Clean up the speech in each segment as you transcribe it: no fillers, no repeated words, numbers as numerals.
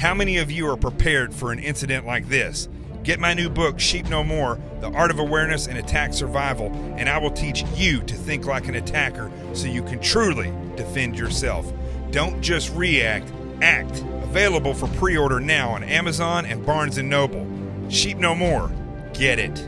How many of you are prepared for an incident like this? Get my new book, Sheep No More, The Art of Awareness and Attack Survival, and I will teach you to think like an attacker so you can truly defend yourself. Don't just react, act. Available for pre-order now on Amazon and Barnes & Noble. Sheep No More. Get it.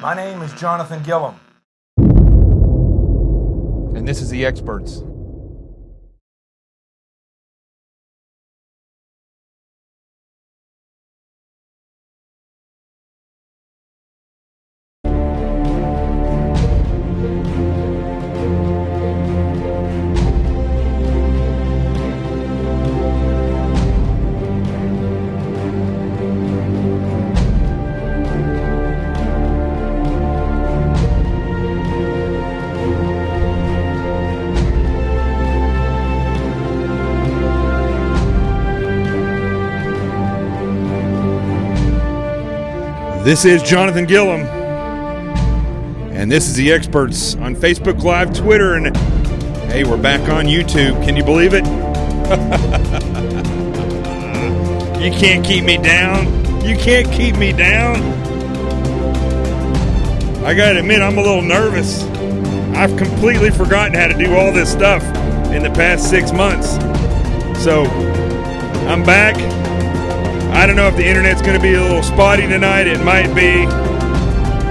My name is Jonathan Gillum. And this is The Experts. This is Jonathan Gillum, and this is The Experts on Facebook Live, Twitter, and hey, we're back on YouTube. Can you believe it? You can't keep me down. You can't keep me down. I gotta admit, I'm a little nervous. I've completely forgotten how to do all this stuff in the past 6 months. So, I'm back. I don't know if the internet's going to be a little spotty tonight. It might be.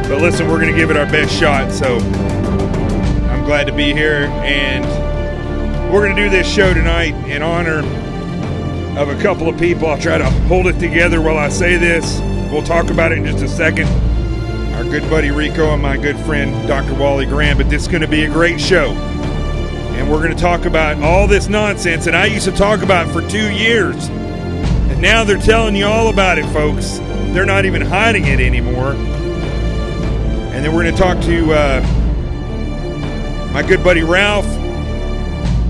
But listen, we're going to give it our best shot. So I'm glad to be here. And we're going to do this show tonight in honor of a couple of people. I'll try to hold it together while I say this. We'll talk about it in just a second. Our good buddy Rico and my good friend Dr. Wally Graham. But this is going to be a great show. And we're going to talk about all this nonsense that I used to talk about for 2 years. And now they're telling you all about it, folks. They're not even hiding it anymore. And then we're going to talk to my good buddy Ralph,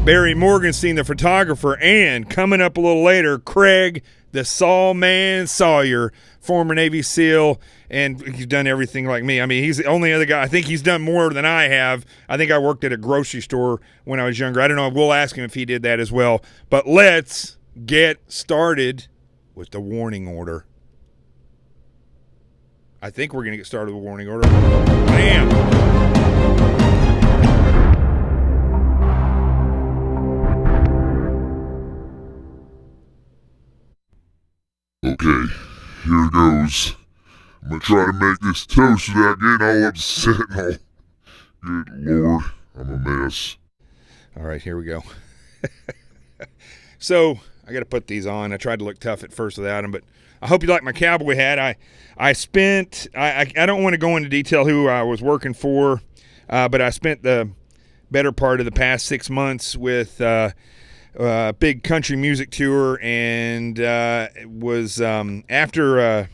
Barry Morgenstein, the photographer, and coming up a little later, Craig, the Saw Man Sawyer, former Navy SEAL, and he's done everything like me. I mean, he's the only other guy. I think he's done more than I have. I think I worked at a grocery store when I was younger. I don't know. We'll ask him if he did that as well. But let's get started with the warning order. I think we're going to get started with the warning order. Bam! Okay, here goes. I'm gonna try to make this toast without getting all upset and all. Good Lord, I'm a mess. All right, here we go. So, I got to put these on. I tried to look tough at first without them, but I hope you like my cowboy hat. I don't want to go into detail who I was working for, but I spent the better part of the past 6 months with big country music tour, and it was after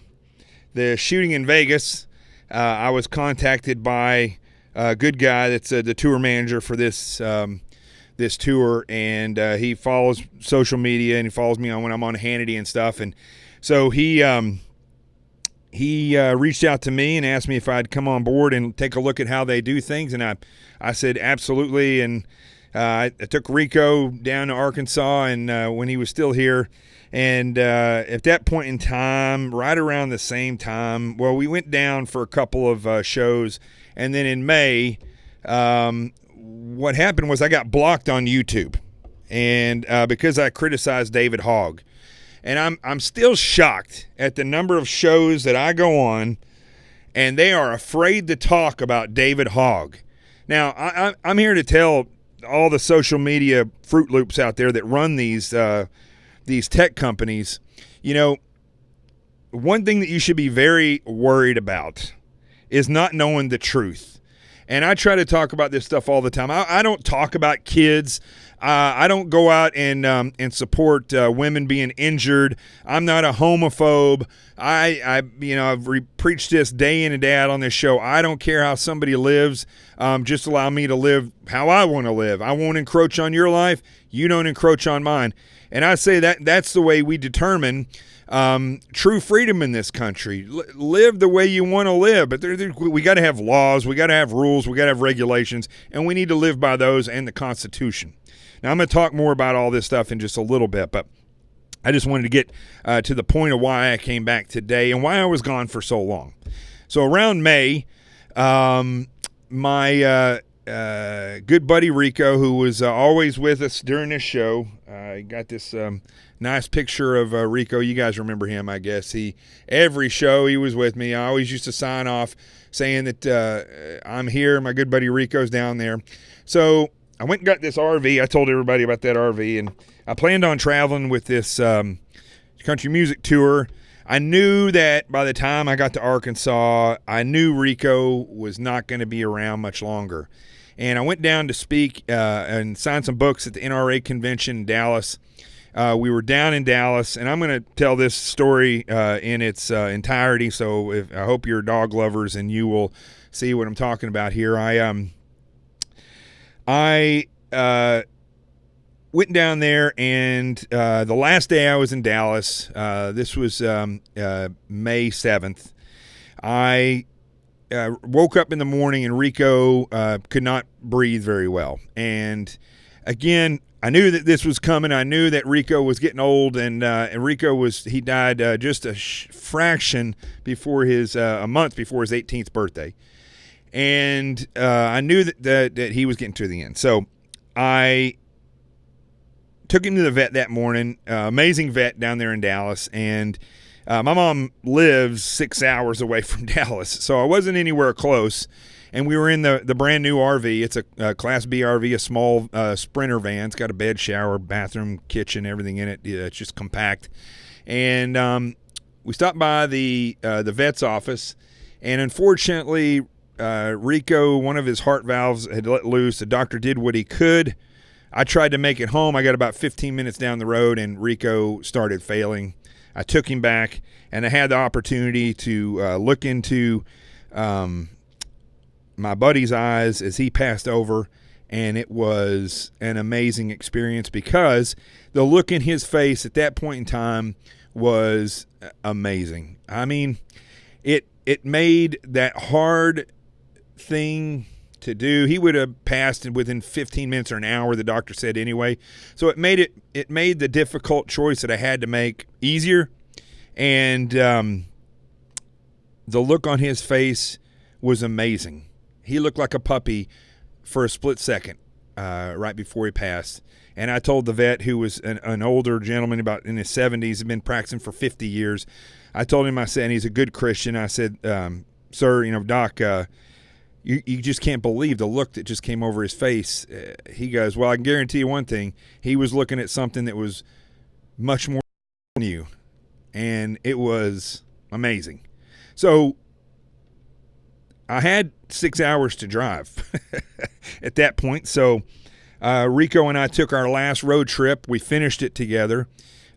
the shooting in Vegas. I was contacted by a good guy that's the tour manager for this tour, and he follows social media, and he follows me on when I'm on Hannity and stuff, and so he reached out to me and asked me if I'd come on board and take a look at how they do things, and I said absolutely, and I took Rico down to Arkansas, and when he was still here, and at that point in time, right around the same time, well, we went down for a couple of shows, and then in May, what happened was I got blocked on YouTube, and because I criticized David Hogg, and I'm still shocked at the number of shows that I go on, and they are afraid to talk about David Hogg. Now, I'm here to tell all the social media Fruit Loops out there that run these tech companies, you know, one thing that you should be very worried about is not knowing the truth. And I try to talk about this stuff all the time. I don't talk about kids. I don't go out and support women being injured. I'm not a homophobe. I've preached this day in and day out on this show. I don't care how somebody lives. Just allow me to live how I want to live. I won't encroach on your life. You don't encroach on mine. And I say that's the way we determine true freedom in this country. Live the way you want to live. But we got to have laws. We got to have rules. We got to have regulations. And we need to live by those and the Constitution. Now, I'm going to talk more about all this stuff in just a little bit, but I just wanted to get to the point of why I came back today and why I was gone for so long. So around May, my good buddy Rico, who was always with us during this show, got this nice picture of Rico. You guys remember him, I guess. Every show he was with me. I always used to sign off saying that I'm here. My good buddy Rico's down there. So I went and got this RV. I told everybody about that RV, and I planned on traveling with this country music tour. I knew that by the time I got to Arkansas, I knew Rico was not going to be around much longer. And I went down to speak and sign some books at the NRA convention in Dallas. We were down in Dallas, and I'm going to tell this story in its entirety, so I hope you're dog lovers and you will see what I'm talking about here. I went down there, and the last day I was in Dallas, this was May 7th, I woke up in the morning, and Rico could not breathe very well. And again, I knew that this was coming. I knew that Rico was getting old, and Rico he died just a fraction before a month before his 18th birthday. And I knew that he was getting to the end. So I took him to the vet that morning, amazing vet down there in Dallas. And my mom lives 6 hours away from Dallas, so I wasn't anywhere close. And we were in the brand new RV. It's a Class B RV, a small Sprinter van. It's got a bed, shower, bathroom, kitchen, everything in it. It's just compact. And we stopped by the vet's office, and unfortunately, Rico, one of his heart valves had let loose. The doctor did what he could. I tried to make it home. I got about 15 minutes down the road, and Rico started failing. I took him back, and I had the opportunity to look into my buddy's eyes as he passed over, and it was an amazing experience because the look in his face at that point in time was amazing. I mean, it made that hard thing to do. He would have passed within 15 minutes or an hour, the doctor said anyway. So it made the difficult choice that I had to make easier. And the look on his face was amazing. He looked like a puppy for a split second right before he passed. And I told the vet, who was an older gentleman, about in his 70s, had been practicing for 50 years. I told him, I said, and he's a good Christian. I said, sir, doc, you just can't believe the look that just came over his face. He goes, well, I can guarantee you one thing. He was looking at something that was much more than you. And it was amazing. So I had 6 hours to drive at that point. So Rico and I took our last road trip. We finished it together.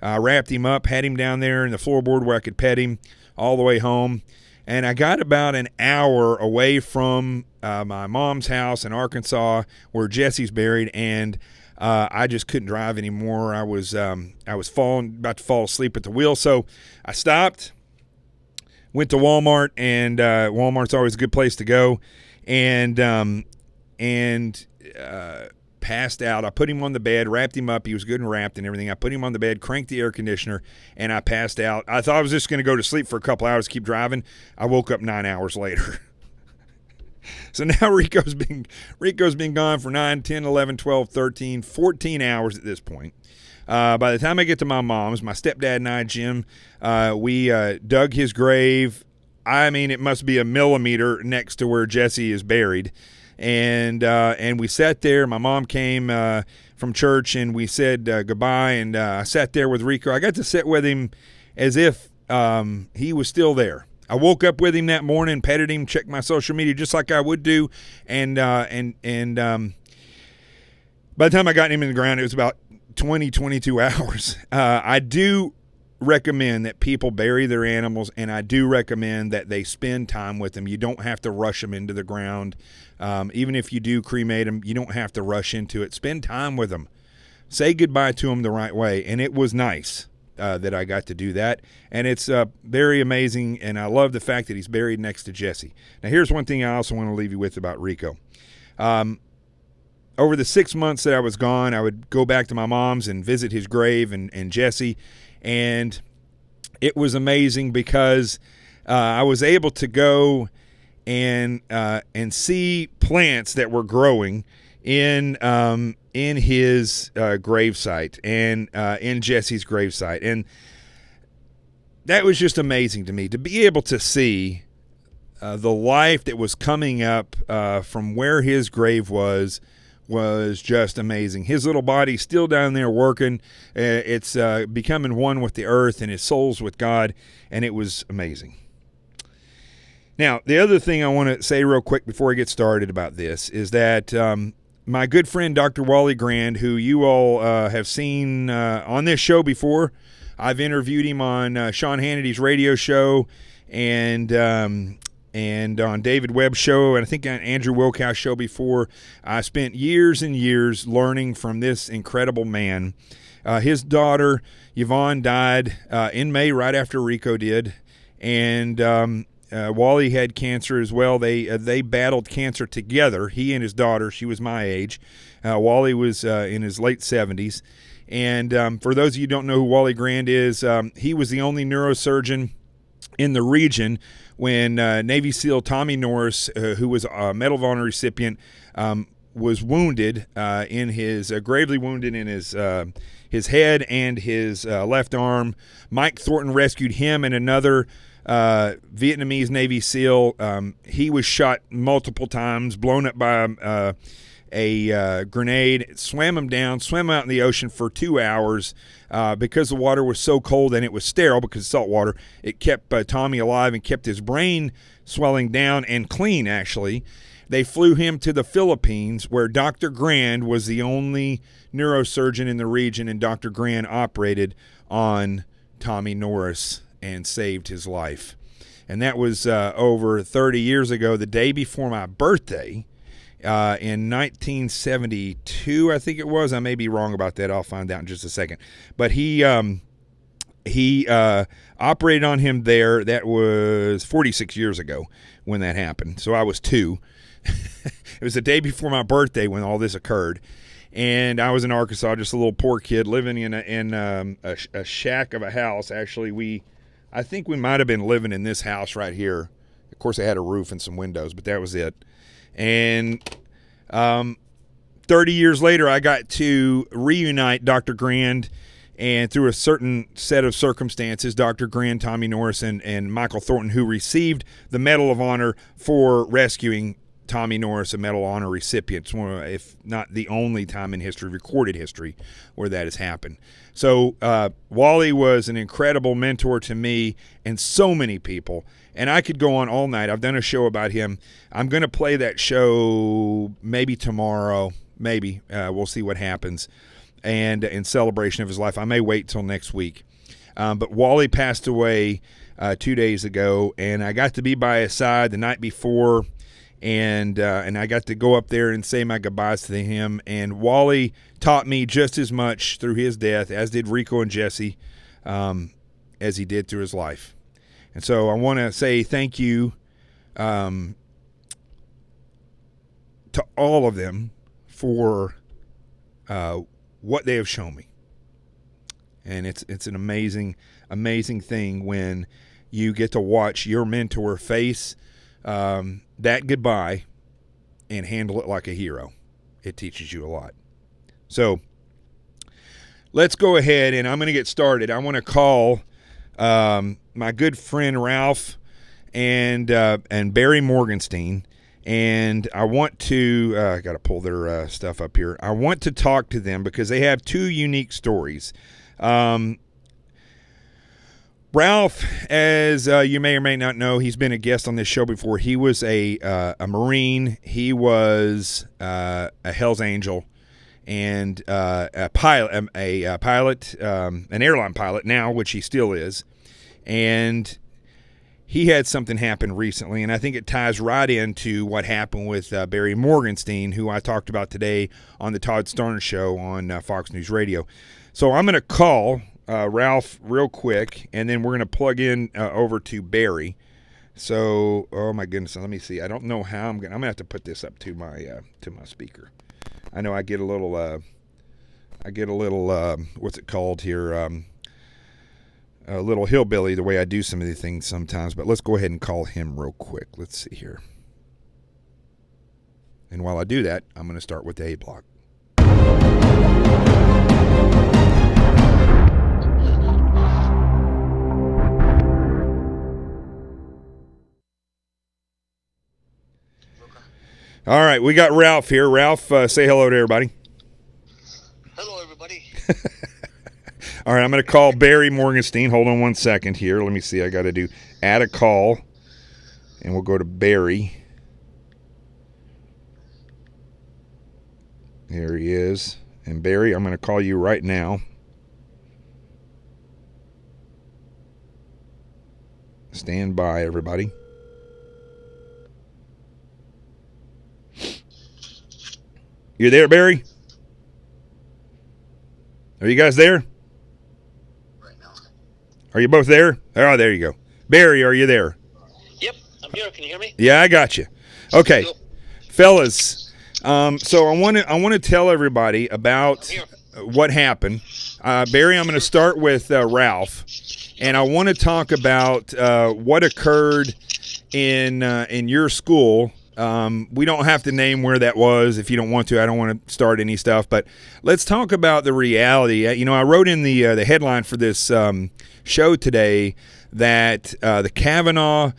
Wrapped him up, had him down there in the floorboard where I could pet him all the way home. And I got about an hour away from my mom's house in Arkansas where Jesse's buried, and I just couldn't drive anymore. I was about to fall asleep at the wheel. So I stopped, went to Walmart, and Walmart's always a good place to go, and passed out. I put him on the bed, wrapped him up. He was good and wrapped and everything. I put him on the bed, cranked the air conditioner, and I passed out. I thought I was just going to go to sleep for a couple hours, keep driving. I woke up 9 hours later. So now Rico's been gone for 9, 10, 11, 12, 13, 14 hours at this point. By the time I get to my mom's, my stepdad and I, Jim, we dug his grave. I mean, it must be a millimeter next to where Jesse is buried. And we sat there. My mom came from church, and we said goodbye. And I sat there with Rico. I got to sit with him as if he was still there. I woke up with him that morning, petted him, checked my social media just like I would do. And by the time I got him in the ground, it was about 22 hours. I do recommend that people bury their animals, and I do recommend that they spend time with them. You don't have to rush them into the ground. Even if you do cremate them, you don't have to rush into it. Spend time with them. Say goodbye to them the right way. And it was nice that I got to do that. And it's very amazing, and I love the fact that he's buried next to Jesse. Now, here's one thing I also want to leave you with about Rico. Over the 6 months that I was gone, I would go back to my mom's and visit his grave and Jesse. And it was amazing because I was able to go and see plants that were growing in his gravesite and in Jesse's gravesite. And that was just amazing to me, to be able to see the life that was coming up from where his grave was just amazing. His little body's still down there working. It's becoming one with the earth, and his soul's with God, and it was amazing. Now, the other thing I want to say real quick before I get started about this is that my good friend Dr. Wally Grand, who you all have seen on this show before, I've interviewed him on Sean Hannity's radio show and on David Webb's show, and I think on Andrew Wilkow's show before. I spent years and years learning from this incredible man. His daughter, Yvonne, died in May right after Rico did, and Wally had cancer as well. They battled cancer together, he and his daughter. She was my age. Wally was in his late 70s. And for those of you who don't know who Wally Grand is, he was the only neurosurgeon in the region when Navy SEAL Tommy Norris, who was a Medal of Honor recipient, was wounded gravely wounded in his head and his left arm. Mike Thornton rescued him and another Vietnamese Navy SEAL. He was shot multiple times, blown up by a grenade, swam him down, swam out in the ocean for 2 hours because the water was so cold and it was sterile because it's salt water. It kept Tommy alive and kept his brain swelling down and clean, actually. They flew him to the Philippines, where Dr. Grand was the only neurosurgeon in the region, and Dr. Grand operated on Tommy Norris and saved his life. And that was over 30 years ago, the day before my birthday. In 1972, I think it was. I may be wrong about that. I'll find out in just a second. But he he operated on him there. That was 46 years ago when that happened. So I was 2. It was the day before my birthday when all this occurred. And I was in Arkansas, just a little poor kid living in a shack of a house. Actually, I think we might have been living in this house right here. Of course, it had a roof and some windows, but that was it. And 30 years later, I got to reunite Dr. Grand, and through a certain set of circumstances, Dr. Grand, Tommy Norris, and Michael Thornton, who received the Medal of Honor for rescuing Tommy Norris, a Medal of Honor recipient. It's one of, if not the only time in history, recorded history, where that has happened. So Wally was an incredible mentor to me and so many people. And I could go on all night. I've done a show about him. I'm going to play that show maybe tomorrow. Maybe. We'll see what happens. And in celebration of his life. I may wait till next week. But Wally passed away 2 days ago, and I got to be by his side the night before, and I got to go up there and say my goodbyes to him. And Wally taught me just as much through his death as did Rico and Jesse, as he did through his life. And so I want to say thank you to all of them for what they have shown me. And it's an amazing thing when you get to watch your mentor face that goodbye and handle it like a hero. It teaches you a lot. So let's go ahead, and I'm going to get started. I want to call my good friend Ralph and Barry Morgenstein, and I want to I got to pull their stuff up here. I want to talk to them because they have 2 unique stories. Ralph, as you may or may not know, he's been a guest on this show before. He was a Marine. He was a Hell's Angel and a pilot, an airline pilot now, which he still is. And he had something happen recently, and I think it ties right into what happened with Barry Morgenstein, who I talked about today on the Todd Starnes Show on Fox News Radio. So I'm going to call Ralph real quick, and then we're going to plug in over to Barry. So, oh my goodness, let me see. I don't know how I'm going to have to put this up to my speaker. I know I get a little what's it called here? A little hillbilly the way I do some of these things sometimes, but let's go ahead and call him real quick. Let's see here. And while I do that, I'm going to start with the A block. All right, we got Ralph here. Ralph, say hello to everybody. Hello, everybody. All right, I'm going to call Barry Morgenstein. Hold on one second here. Let me see. I got to add a call, and we'll go to Barry. There he is. And Barry, I'm going to call you right now. Stand by, everybody. You there, Barry? Are you guys there? Right now. Are you both there? Oh, there you go. Barry, are you there? Yep, I'm here. Can you hear me? Yeah, I got you. Okay, fellas. So I want to tell everybody about what happened. Barry, I'm going to start with Ralph, and I want to talk about what occurred in your school. We don't have to name where that was if you don't want to. I don't want to start any stuff, but let's talk about the reality. You know, I wrote in the headline for this show today that the Kavanaugh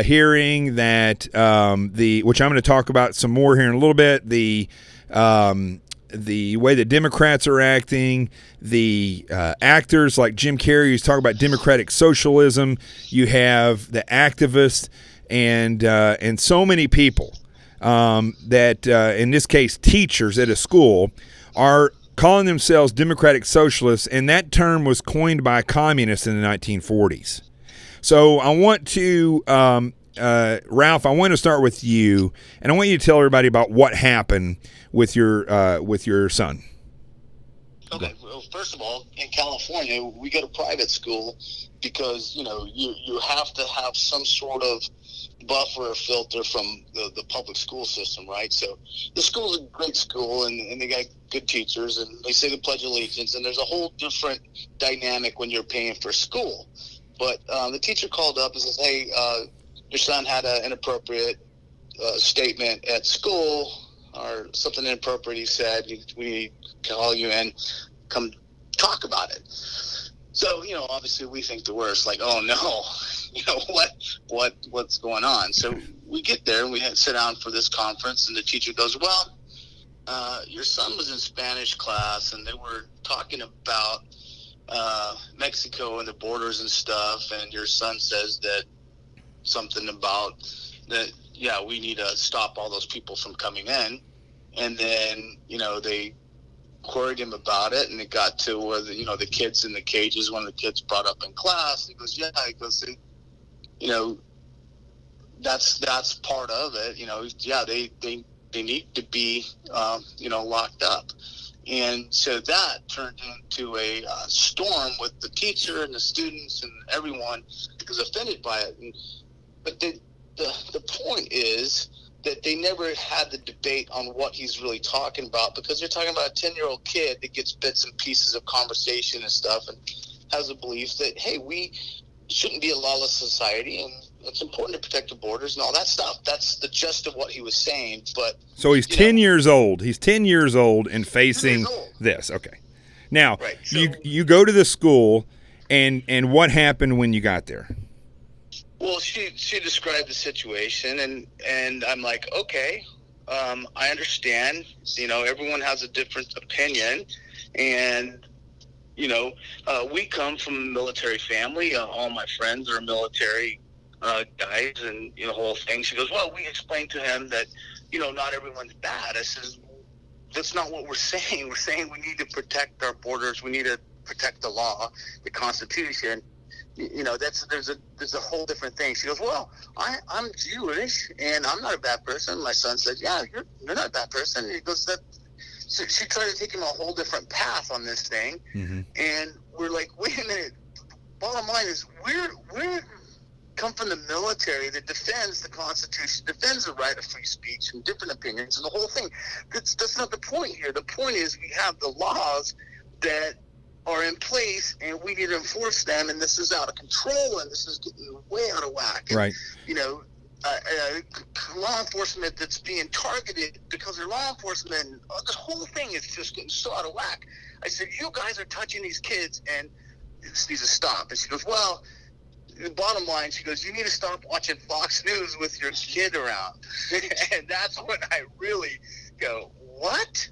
hearing, that which I'm going to talk about some more here in a little bit, the way the Democrats are acting, the actors like Jim Carrey who's talking about democratic socialism. You have the activists and so many people that, in this case, teachers at a school, are calling themselves democratic socialists, and that term was coined by communists in the 1940s. So I want to, Ralph, I want to start with you, and I want you to tell everybody about what happened with your son. Okay. Well, first of all, in California, we go to private school because you have to have some sort of buffer or filter from the public school system, right? So the school's a great school, and they got good teachers, and they say the Pledge of Allegiance, and there's a whole different dynamic when you're paying for school. But the teacher called up and says, "Hey, your son had an inappropriate statement at school, or something inappropriate he said. We need to call you in, come talk about it." So, obviously we think the worst, like, oh no, what's going on? So we get there and we sit down for this conference, and the teacher goes, "Well, your son was in Spanish class, and they were talking about Mexico and the borders and stuff, and your son says that something about that, yeah, we need to stop all those people from coming in." And then, they queried him about it, and it got to where the kids in the cages, one of the kids brought up in class, he goes, that's part of it, they need to be locked up. And so that turned into a storm with the teacher and the students, and everyone was offended by it. But the point is that they never had the debate on what he's really talking about, because you're talking about a 10-year-old kid that gets bits and pieces of conversation and stuff, and has a belief that, hey, we shouldn't be a lawless society, and it's important to protect the borders and all that stuff. That's the gist of what he was saying. But so he's 10 years old. He's 10 years old and facing this. Okay. Now, right, so, you go to the school, and what happened when you got there? Well, she described the situation, and I'm like, okay, I understand. Everyone has a different opinion, and we come from a military family. All my friends are military guys, and the whole thing. She goes, well, we explained to him that not everyone's bad. I says, that's not what we're saying. We're saying we need to protect our borders. We need to protect the law, the Constitution. There's a whole different thing. She goes, well, I'm Jewish, and I'm not a bad person. My son said, yeah, you're not a bad person. And he goes, that. So she tried to take him a whole different path on this thing, and we're like, wait a minute. Bottom line is, we're come from the military that defends the Constitution, defends the right of free speech and different opinions, and the whole thing. That's not the point here. The point is, we have the laws that are in place, and we need to enforce them, and this is out of control, and this is getting way out of whack. And, right. Law enforcement that's being targeted because they're law enforcement, and this whole thing is just getting so out of whack. I said, you guys are touching these kids, and this needs to stop. And she goes, well, the bottom line, she goes, you need to stop watching Fox News with your kid around. And that's when I really go, what?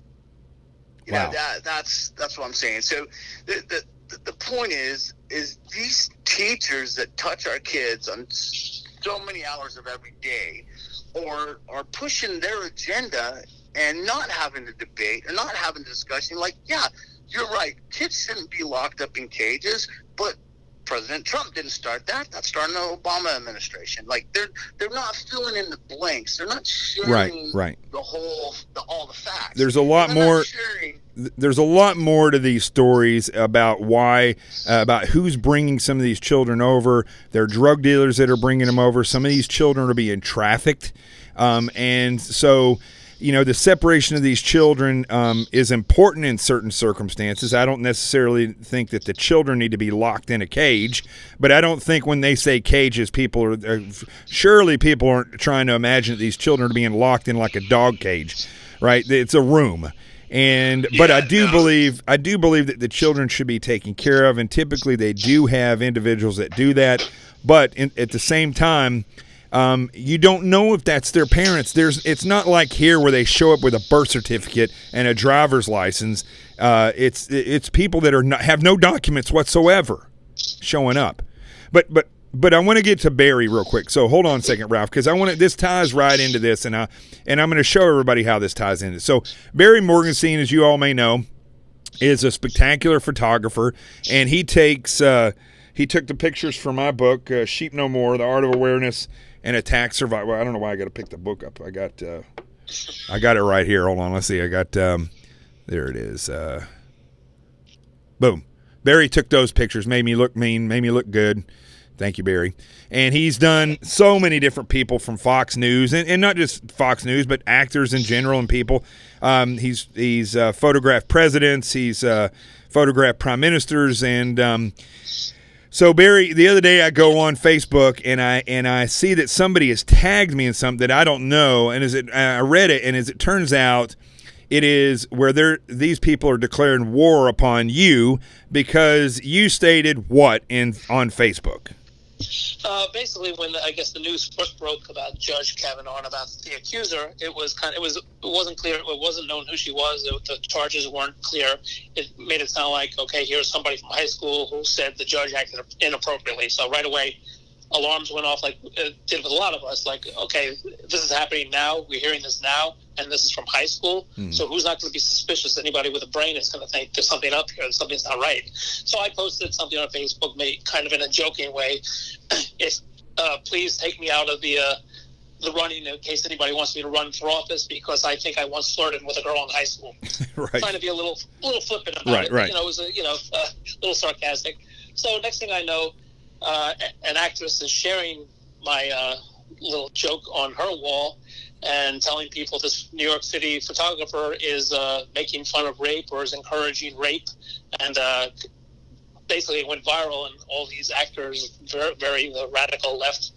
Wow. That's what I'm saying. So the point is these teachers that touch our kids on so many hours of every day, or are pushing their agenda and not having a debate and not having a discussion. Like, yeah, you're right. Kids shouldn't be locked up in cages, but President Trump didn't start that. That started in the Obama administration. Like, they're not filling in the blanks. They're not sharing all the facts. There's a lot more. There's a lot more to these stories about about who's bringing some of these children over. There are drug dealers that are bringing them over. Some of these children are being trafficked, and so. The separation of these children is important in certain circumstances. I don't necessarily think that the children need to be locked in a cage, but I don't think when they say cages, surely people aren't trying to imagine that these children are being locked in like a dog cage, right? It's a room. But I do believe that the children should be taken care of, and typically they do have individuals that do that. But at the same time, you don't know if that's their parents. It's not like here where they show up with a birth certificate and a driver's license. It's people that have no documents whatsoever showing up. But I want to get to Barry real quick. So hold on a second, Ralph, because this ties right into this, and I'm going to show everybody how this ties into. So Barry Morgenstein, as you all may know, is a spectacular photographer, and he took the pictures for my book, Sheep No More: The Art of Awareness and Attack Survival. Well, I don't know why I got to pick the book up. I got it right here. Hold on, let's see. I got there it is. Boom. Barry took those pictures, made me look mean, made me look good. Thank you, Barry. And he's done so many different people from Fox News, and not just Fox News, but actors in general and people. He's photographed presidents. He's photographed prime ministers. And so, Barry, the other day I go on Facebook, and I see that somebody has tagged me in something that I don't know. And I read it, and as it turns out, it is where these people are declaring war upon you because you stated what on Facebook? Basically, when I guess the news first broke about Judge Kavanaugh and about the accuser, it wasn't clear. It wasn't known who she was. The charges weren't clear. It made it sound like, okay, here's somebody from high school who said the judge acted inappropriately. So right away, alarms went off, like it did with a lot of us. Like, okay, this is happening now. We're hearing this now, and this is from high school. So who's not going to be suspicious? Anybody with a brain is going to think there's something up here, something's not right. So I posted something on Facebook, made kind of in a joking way. Please take me out of the running in case anybody wants me to run for office, because I think I once flirted with a girl in high school. Right. Trying to be a little flippant about it. Right. You know, it was a little sarcastic. So next thing I know, an actress is sharing my little joke on her wall and telling people this New York City photographer is making fun of rape or is encouraging rape, and basically it went viral. And all these actors, very radical left,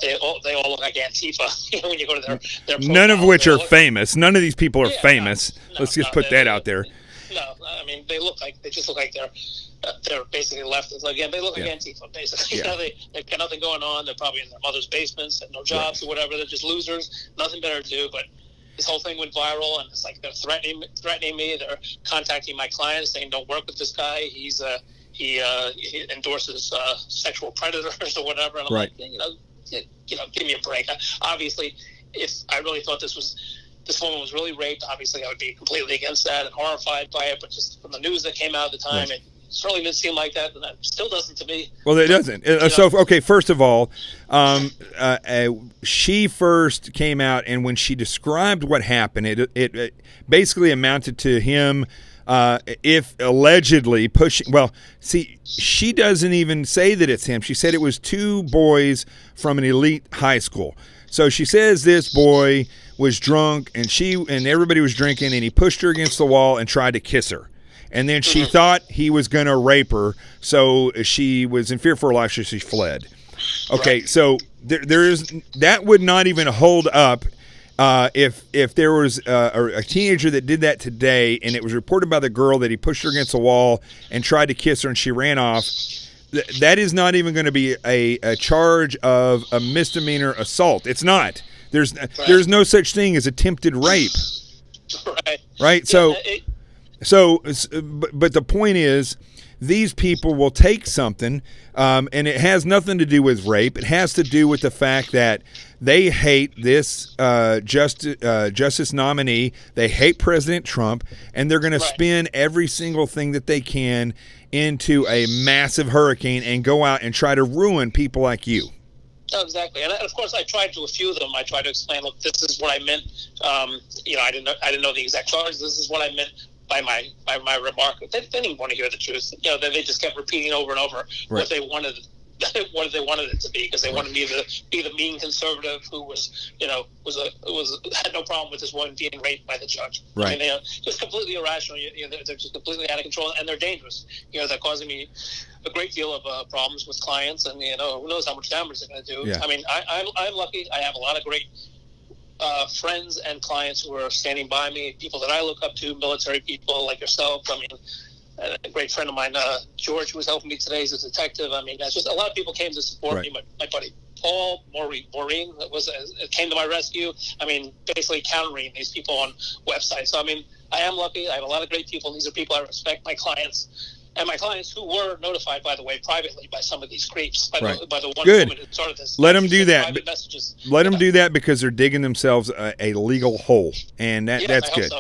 they all look like Antifa. When you go to their profiles, none of which are famous. None of these people are famous. Let's just put that out there. No, I mean they just look like they're basically leftists. Again, they look like Antifa, basically. Yeah. They've got nothing going on. They're probably in their mother's basements and no jobs or whatever. They're just losers, nothing better to do. But this whole thing went viral, and it's like they're threatening me. They're contacting my clients, saying, "Don't work with this guy. He endorses sexual predators or whatever." And I'm like, give me a break. Obviously, if I really thought this woman was really raped, obviously I would be completely against that and horrified by it. But just from the news that came out at the time, it certainly didn't seem like that, and that still doesn't to me. Well, it doesn't. First of all, she first came out, and when she described what happened, it basically amounted to him, if allegedly pushing. Well, see, she doesn't even say that it's him. She said it was two boys from an elite high school. So she says this boy was drunk, and everybody was drinking, and he pushed her against the wall and tried to kiss her. And then she thought he was going to rape her, so she was in fear for her life, so she fled. Okay, so there is that would not even hold up if there was a teenager that did that today, and it was reported by the girl that he pushed her against the wall and tried to kiss her, and she ran off. That is not even going to be a charge of a misdemeanor assault. It's not. There's no such thing as attempted rape. Right. So. But the point is, these people will take something, and it has nothing to do with rape. It has to do with the fact that they hate this justice nominee. They hate President Trump, and they're going to spin every single thing that they can into a massive hurricane and go out and try to ruin people like you. Oh, exactly, and of course, I tried to a few of them. I tried to explain, look, this is what I meant. I didn't know the exact charge. This is what I meant by my remark. They didn't want to hear the truth. They just kept repeating over and over what they wanted it to be, because they wanted me to be the mean conservative who was had no problem with this woman being raped by the judge. Right. I mean, just completely irrational. They're just completely out of control, and they're dangerous. They're causing me a great deal of problems with clients, and who knows how much damage they're going to do. Yeah. I mean, I'm lucky. I have a lot of great friends and clients who are standing by me, people that I look up to, military people like yourself. I mean, a great friend of mine, George, who was helping me today, is a detective. I mean, that's just a lot of people came to support me. My buddy Paul, Maureen came to my rescue. I mean, basically countering these people on websites. So, I mean, I am lucky. I have a lot of great people, and these are people I respect, my clients. And my clients who were notified, by the way, privately by some of these creeps, by the one woman who started this. Let them do that. Let them do that that because they're digging themselves a legal hole, and that's good.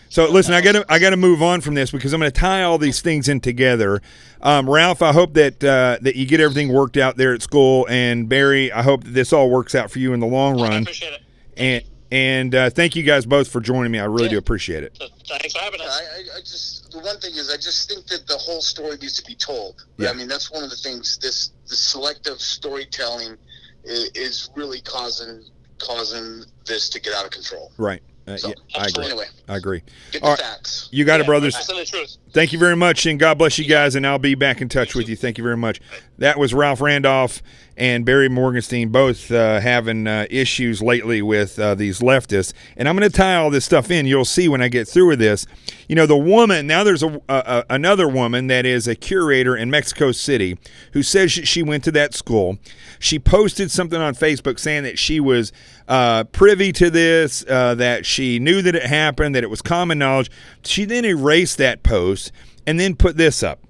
So listen, I got to move on from this because I'm going to tie all these things in together. Ralph, I hope that you get everything worked out there at school, and Barry, I hope that this all works out for you in the long run. I appreciate it. And thank you guys both for joining me. I really do appreciate it. Thanks for having us. I just the one thing is, I just think that the whole story needs to be told. Yeah. I mean, that's one of the things. The selective storytelling is really causing this to get out of control. Right. So, Yeah, I agree. Anyway, I agree. get All the right. facts. You got it, brothers. That's the truth. Thank you very much, and God bless you guys, and I'll be back in touch with you. Thank you very much. That was Ralph Randolph and Barry Morgenstein, both having issues lately with these leftists. And I'm going to tie all this stuff in. You'll see when I get through with this. You know, the woman, now there's another woman that is a curator in Mexico City who says she went to that school. She posted something on Facebook saying that she was privy to this, that she knew that it happened, that it was common knowledge. She then erased that post and then put this up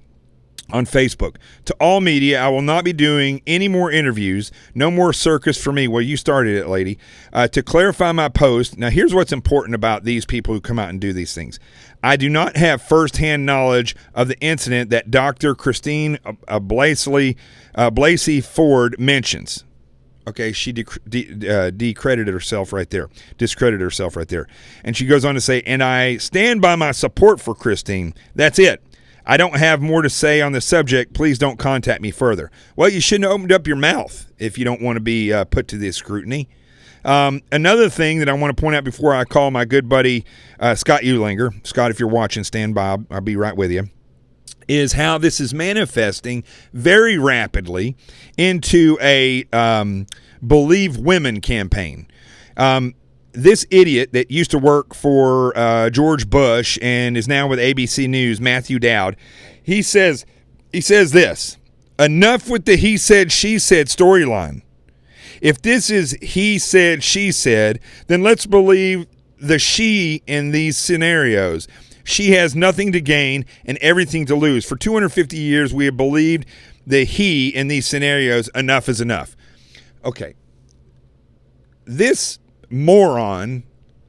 on Facebook. To all media, I will not be doing any more interviews. No more circus for me. Well, you started it, lady. To clarify my post, now here's what's important about these people who come out and do these things. I do not have firsthand knowledge of the incident that Dr. Christine Blasey Ford mentions. Okay, she discredited herself right there. And she goes on to say, and I stand by my support for Christine. That's it. I don't have more to say on the subject. Please don't contact me further. Well, you shouldn't have opened up your mouth if you don't want to be put to this scrutiny. Another thing that I want to point out before I call my good buddy Scott Eulinger. Scott, if you're watching, stand by. I'll be right with you. Is how this is manifesting very rapidly into a Believe Women campaign. This idiot that used to work for George Bush and is now with ABC News, Matthew Dowd, he says this: enough with the he said, she said storyline. If this is he said, she said, then let's believe the she in these scenarios. She has nothing to gain and everything to lose. For 250 years, we have believed the he in these scenarios. Enough is enough. Okay. This moron,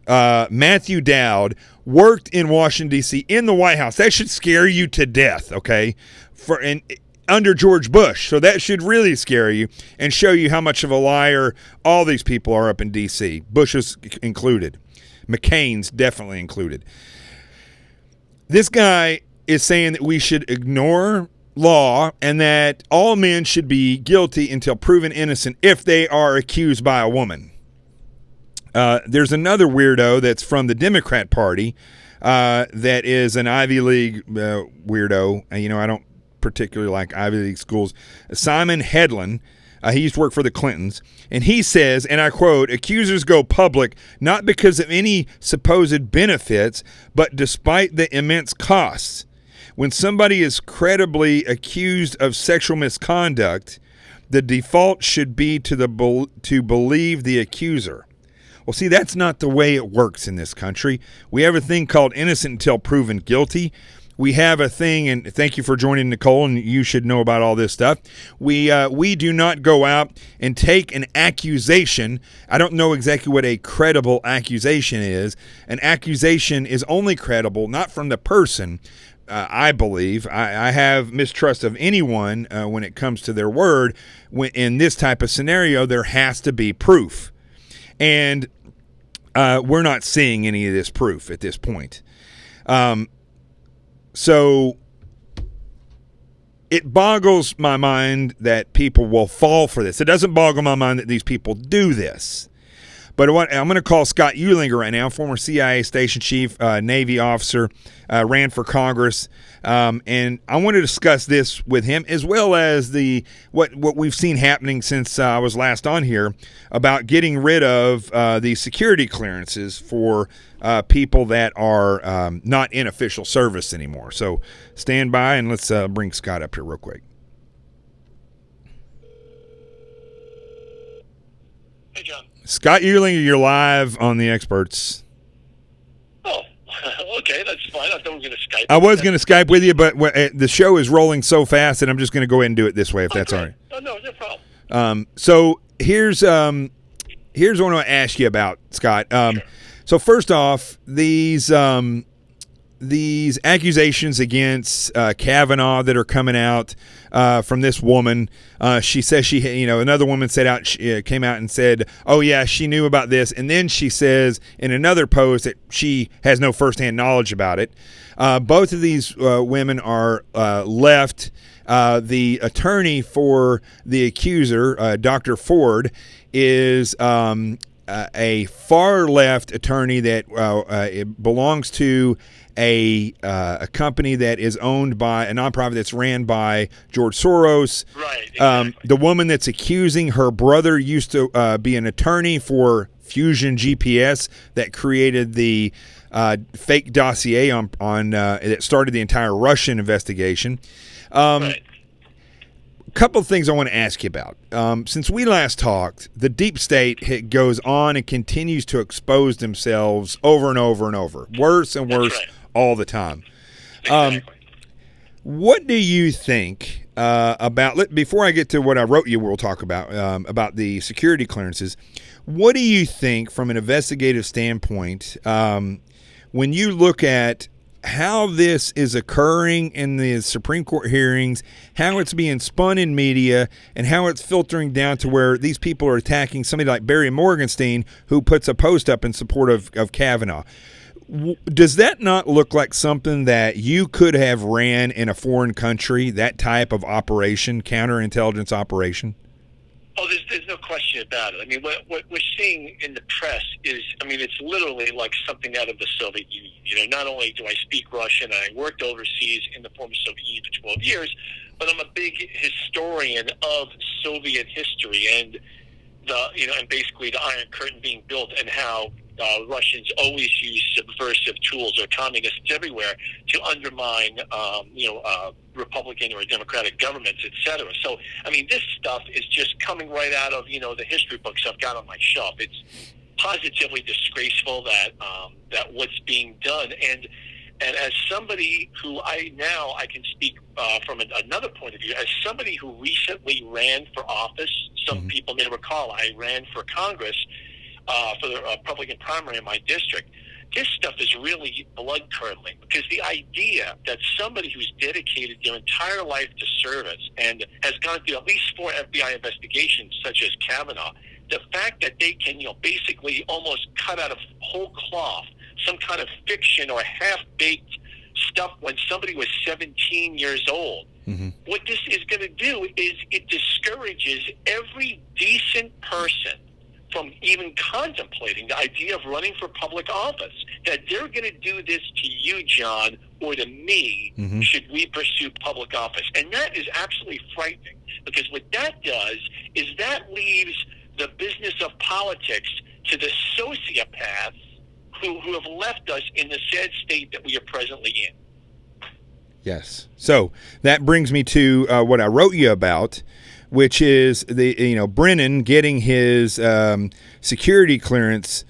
Matthew Dowd, worked in Washington, D.C., in the White House. That should scare you to death, okay, under George Bush. So that should really scare you and show you how much of a liar all these people are up in D.C., Bush is included. McCain's definitely included. This guy is saying that we should ignore law and that all men should be guilty until proven innocent if they are accused by a woman. There's another weirdo that's from the Democrat Party that is an Ivy League weirdo. I don't particularly like Ivy League schools. Simon Hedlund. He used to work for the Clintons. And he says, and I quote, accusers go public not because of any supposed benefits, but despite the immense costs. When somebody is credibly accused of sexual misconduct, the default should be to believe the accuser. Well, see, that's not the way it works in this country. We have a thing called innocent until proven guilty. We have a thing, and thank you for joining, Nicole, and you should know about all this stuff. We do not go out and take an accusation. I don't know exactly what a credible accusation is. An accusation is only credible, not from the person, I believe. I have mistrust of anyone when it comes to their word. In this type of scenario, there has to be proof. And we're not seeing any of this proof at this point. So it boggles my mind that people will fall for this. It doesn't boggle my mind that these people do this. But I'm going to call Scott Eulinger right now, former CIA station chief, Navy officer, ran for Congress, and I want to discuss this with him as well as what we've seen happening since I was last on here about getting rid of the security clearances for people that are not in official service anymore. So stand by and let's bring Scott up here real quick. Hey, John. Scott Eulinger, you're live on The Experts. Oh, okay, that's fine. I thought we were going to Skype. I was going to Skype with you, but the show is rolling so fast that I'm just going to go ahead and do it this way, if that's all right. No problem. So here's what I want to ask you about, Scott. Sure. So first off, these these accusations against Kavanaugh that are coming out from this woman. She says another woman came out and said, oh yeah, she knew about this. And then she says in another post that she has no firsthand knowledge about it. Both of these women are left. The attorney for the accuser, Dr. Ford, is a far left attorney that it belongs to a company that is owned by a nonprofit that's ran by George Soros. Right. Exactly. The woman that's accusing, her brother used to be an attorney for Fusion GPS that created the fake dossier on that started the entire Russian investigation. Right. Couple of things I want to ask you about. Since we last talked, the deep state goes on and continues to expose themselves over and over and over, worse and worse all the time. Exactly. What do you think about? Before I get to what I wrote you, we'll talk about the security clearances. What do you think, from an investigative standpoint, when you look at how this is occurring in the Supreme Court hearings, how it's being spun in media, and how it's filtering down to where these people are attacking somebody like Barry Morgenstein, who puts a post up in support of Kavanaugh? Does that not look like something that you could have ran in a foreign country, that type of operation, counterintelligence operation? Oh, there's no question about it. I mean, what we're seeing in the press is, I mean, it's literally like something out of the Soviet Union. You know, not only do I speak Russian, I worked overseas in the former Soviet Union for 12 years, but I'm a big historian of Soviet history and and basically the Iron Curtain being built and how Russians always use subversive tools, or communists everywhere, to undermine, Republican or Democratic governments, etc. So, I mean, this stuff is just coming right out of, the history books I've got on my shelf. It's positively disgraceful that what's being done. And as somebody who I can speak from another point of view, as somebody who recently ran for office, some people may recall I ran for Congress for the Republican primary in my district. This stuff is really blood-curdling, because the idea that somebody who's dedicated their entire life to service and has gone through at least 4 FBI investigations, such as Kavanaugh, the fact that they can, basically almost cut out of whole cloth some kind of fiction or half-baked stuff when somebody was 17 years old. Mm-hmm. What this is going to do is it discourages every decent person from even contemplating the idea of running for public office, that they're going to do this to you, John, or to me, should we pursue public office. And that is absolutely frightening, because what that does is that leaves the business of politics to the sociopaths who have left us in the sad state that we are presently in. Yes. So that brings me to what I wrote you about, which is Brennan getting his security clearance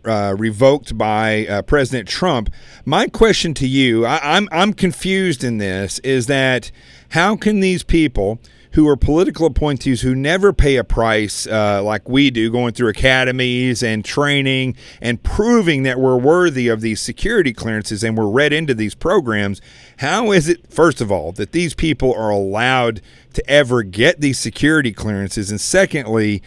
revoked by President Trump. My question to you, I'm confused in this, is that how can these people who are political appointees who never pay a price like we do, going through academies and training and proving that we're worthy of these security clearances and we're read into these programs, how is it, first of all, that these people are allowed to ever get these security clearances? And secondly,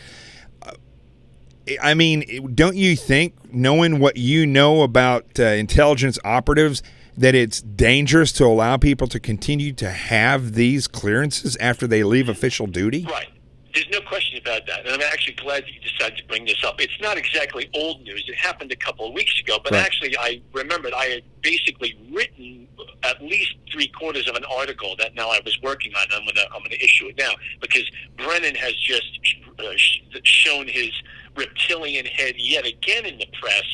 I mean, don't you think, knowing what you know about intelligence operatives, that it's dangerous to allow people to continue to have these clearances after they leave official duty? Right. There's no question about that. And I'm actually glad that you decided to bring this up. It's not exactly old news. It happened a couple of weeks ago, but actually I remembered I had basically written at least 3/4 of an article that now I was working on. I'm gonna issue it now, because Brennan has just shown his reptilian head yet again in the press,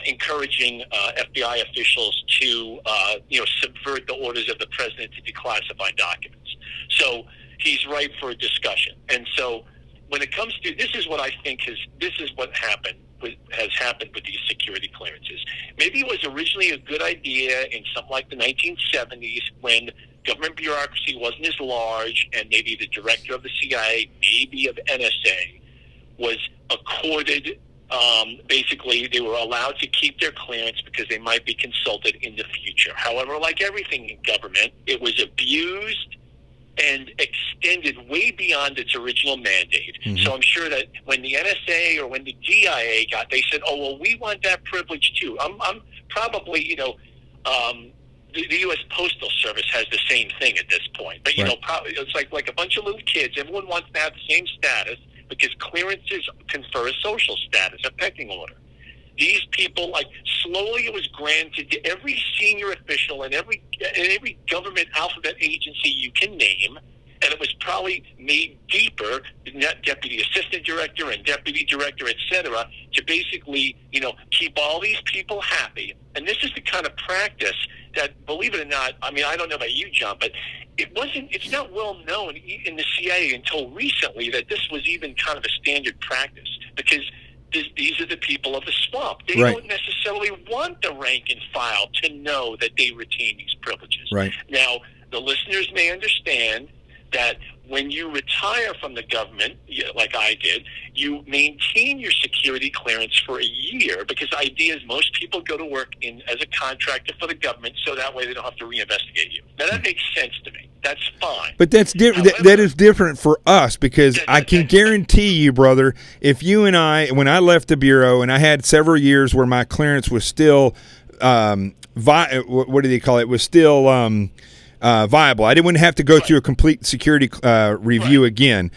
encouraging FBI officials to subvert the orders of the president to declassify documents. So he's ripe for a discussion. And so when it comes to, this is what I think this is what has happened with these security clearances. Maybe it was originally a good idea in something like the 1970s, when government bureaucracy wasn't as large, and maybe the director of the CIA, maybe of NSA, was accorded basically they were allowed to keep their clearance because they might be consulted in the future. However, like everything in government, it was abused and extended way beyond its original mandate. Mm-hmm. So I'm sure that when the NSA or when the DIA they said, oh, well, we want that privilege too. I'm probably, the U.S. Postal Service has the same thing at this point. But, probably it's like a bunch of little kids. Everyone wants to have the same status because clearances confer a social status, a pecking order. These people, slowly it was granted to every senior official and every government alphabet agency you can name, and it was probably made deeper, deputy assistant director and deputy director, et cetera, to basically, keep all these people happy. And this is the kind of practice that, believe it or not, I mean, I don't know about you, John, but it's not well known in the CIA until recently that this was even kind of a standard practice, because these are the people of the swamp. They don't necessarily want the rank and file to know that they retain these privileges. Right. Now, the listeners may understand that when you retire from the government, like I did, you maintain your security clearance for a year, because the idea is most people go to work as a contractor for the government, so that way they don't have to reinvestigate you. Now, that makes sense to me. That's fine. But that's different. That is different for us, because I can guarantee you, brother, if you and I, when I left the Bureau, and I had several years where my clearance was still, what do they call it? Was still viable. I didn't have to go through a complete security review again.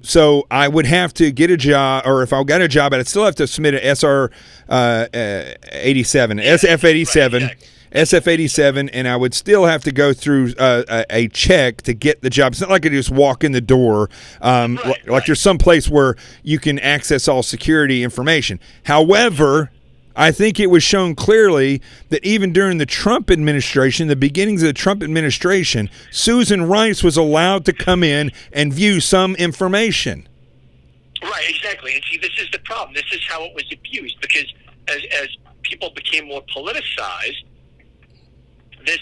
So I would have to get a job, or if I got a job, I'd still have to submit an SR 87, SF 87. Exactly. SF 87, and I would still have to go through a check to get the job. It's not like I just walk in the door. There's some place where you can access all security information. However, I think it was shown clearly that even during the Trump administration, the beginnings of the Trump administration, Susan Rice was allowed to come in and view some information. Right, exactly. And see, this is the problem. This is how it was abused, because as people became more politicized, this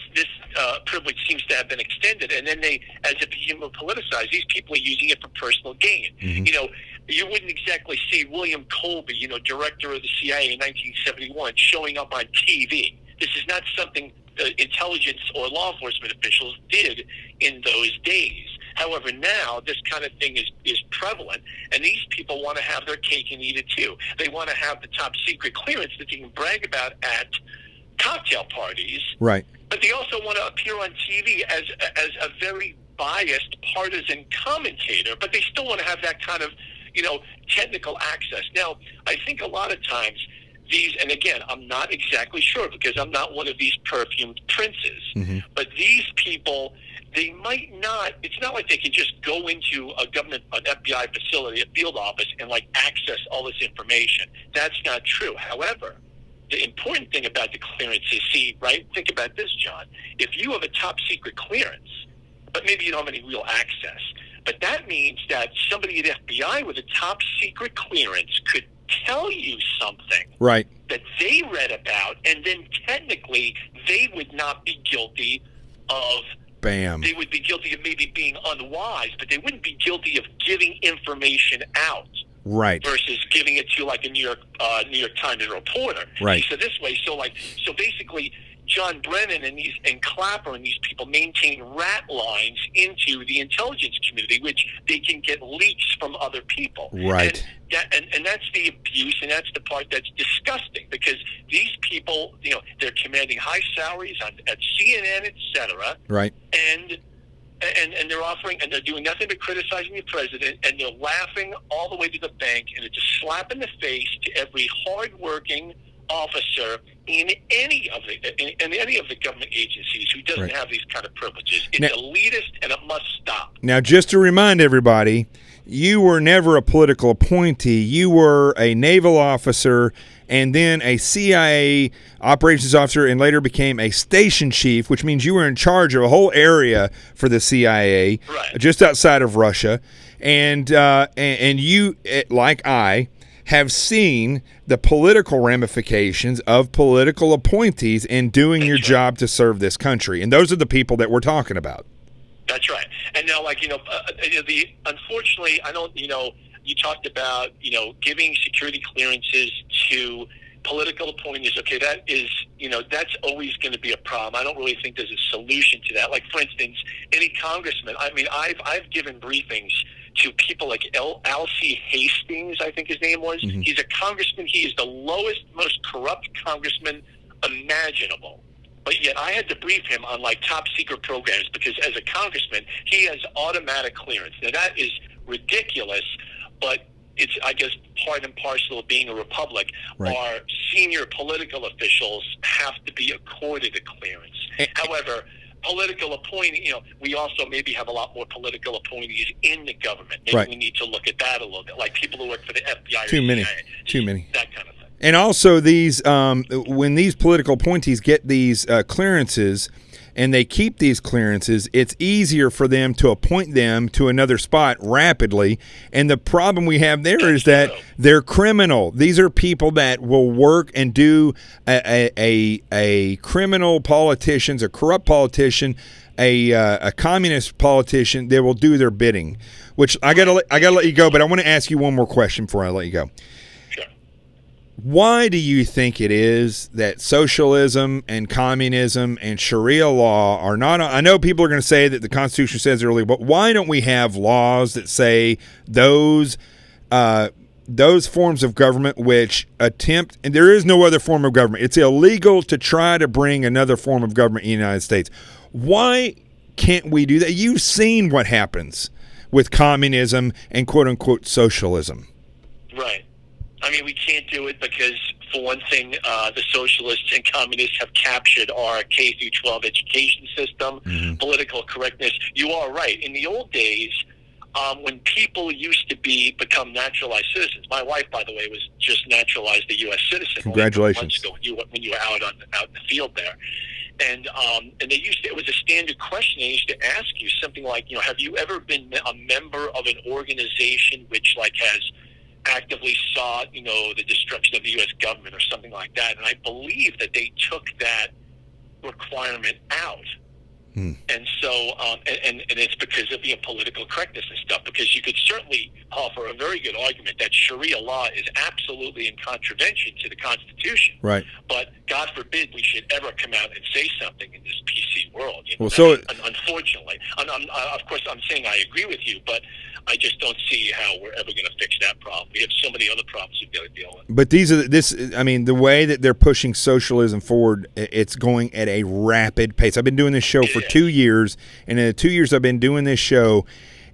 privilege seems to have been extended, and then as it became more politicized, these people are using it for personal gain. Mm-hmm. You wouldn't exactly see William Colby, director of the CIA in 1971, showing up on TV. This is not something intelligence or law enforcement officials did in those days. However, now this kind of thing is prevalent, and these people want to have their cake and eat it too. They want to have the top secret clearance that they can brag about at cocktail parties. Right. But they also want to appear on TV as a very biased partisan commentator, but they still want to have that kind of, technical access. Now, I think a lot of times these, and again, I'm not exactly sure because I'm not one of these perfumed princes, mm-hmm. but these people, they might not, it's not like they can just go into an FBI facility, a field office, and access all this information. That's not true. However, the important thing about the clearance is, think about this, John. If you have a top secret clearance, but maybe you don't have any real access, but that means that somebody at FBI with a top secret clearance could tell you something that they read about, and then technically they would not be guilty of They would be guilty of maybe being unwise, but they wouldn't be guilty of giving information out. Right. Versus giving it to a New York Times reporter. Right. So this way, so basically, John Brennan and Clapper and these people maintain rat lines into the intelligence community, which they can get leaks from other people. Right. And that's the abuse, and that's the part that's disgusting, because these people, they're commanding high salaries at CNN, et cetera. Right. And they're offering, and they're doing nothing but criticizing the president, and they're laughing all the way to the bank, and it's a slap in the face to every hardworking officer in any of the government agencies who doesn't have these kind of privileges. It's elitist, and it must stop. Now, just to remind everybody, you were never a political appointee. You were a naval officer and then a CIA operations officer, and later became a station chief, which means you were in charge of a whole area for the CIA, just outside of Russia. And you, like I, have seen the political ramifications of political appointees in doing your job to serve this country. And those are the people that we're talking about. That's right. And now, unfortunately, I don't, you talked about, giving security clearances to political appointees. Okay, that is, that's always going to be a problem. I don't really think there's a solution to that. Like, for instance, any congressman. I mean, I've given briefings to people like Alcee Hastings, I think his name was. Mm-hmm. He's a congressman. He is the lowest, most corrupt congressman imaginable. But yet I had to brief him on, like, top secret programs because as a congressman, he has automatic clearance. Now, that is ridiculous, but it's, I guess, part and parcel of being a republic. Right. Our senior political officials have to be accorded a clearance. However, political appointee, we also maybe have a lot more political appointees in the government. Maybe right. we need to look at that a little bit, like people who work for the FBI. Too many. That kind of thing. And also these, when these political appointees get these clearances and they keep these clearances, it's easier for them to appoint them to another spot rapidly. And the problem we have there is that they're criminal. These are people that will work and do a criminal politicians, a corrupt politician, a communist politician. They will do their bidding. Which I gotta let you go, but I want to ask you one more question before I let you go. Why do you think it is that socialism and communism and Sharia law are not? I know people are going to say that the Constitution says earlier, but why don't we have laws that say those forms of government which attempt, and there is no other form of government. It's illegal to try to bring another form of government in the United States. Why can't we do that? You've seen what happens with communism and quote-unquote socialism. Right. I mean, we can't do it because, for one thing, the socialists and communists have captured our K through 12 education system, political correctness. You are right. In the old days, when people used to become naturalized citizens, my wife, by the way, was just naturalized a U.S. citizen. Congratulations. Months ago when you were out in the field there. And they it was a standard question they used to ask you, something like, have you ever been a member of an organization which, like, has actively sought, the destruction of the U.S. government or something like that? And I believe that they took that requirement out. And so, and it's because of the political correctness and stuff, because you could certainly offer a very good argument that Sharia law is absolutely in contravention to the Constitution. Right. But God forbid we should ever come out and say something in this PC world. Well, so unfortunately, of course, I'm saying I agree with you, but I just don't see how we're ever going to fix that problem. We have so many other problems we've got to deal with. But the way that they're pushing socialism forward, it's going at a rapid pace. I've been doing this show for 2 years, and in the 2 years I've been doing this show,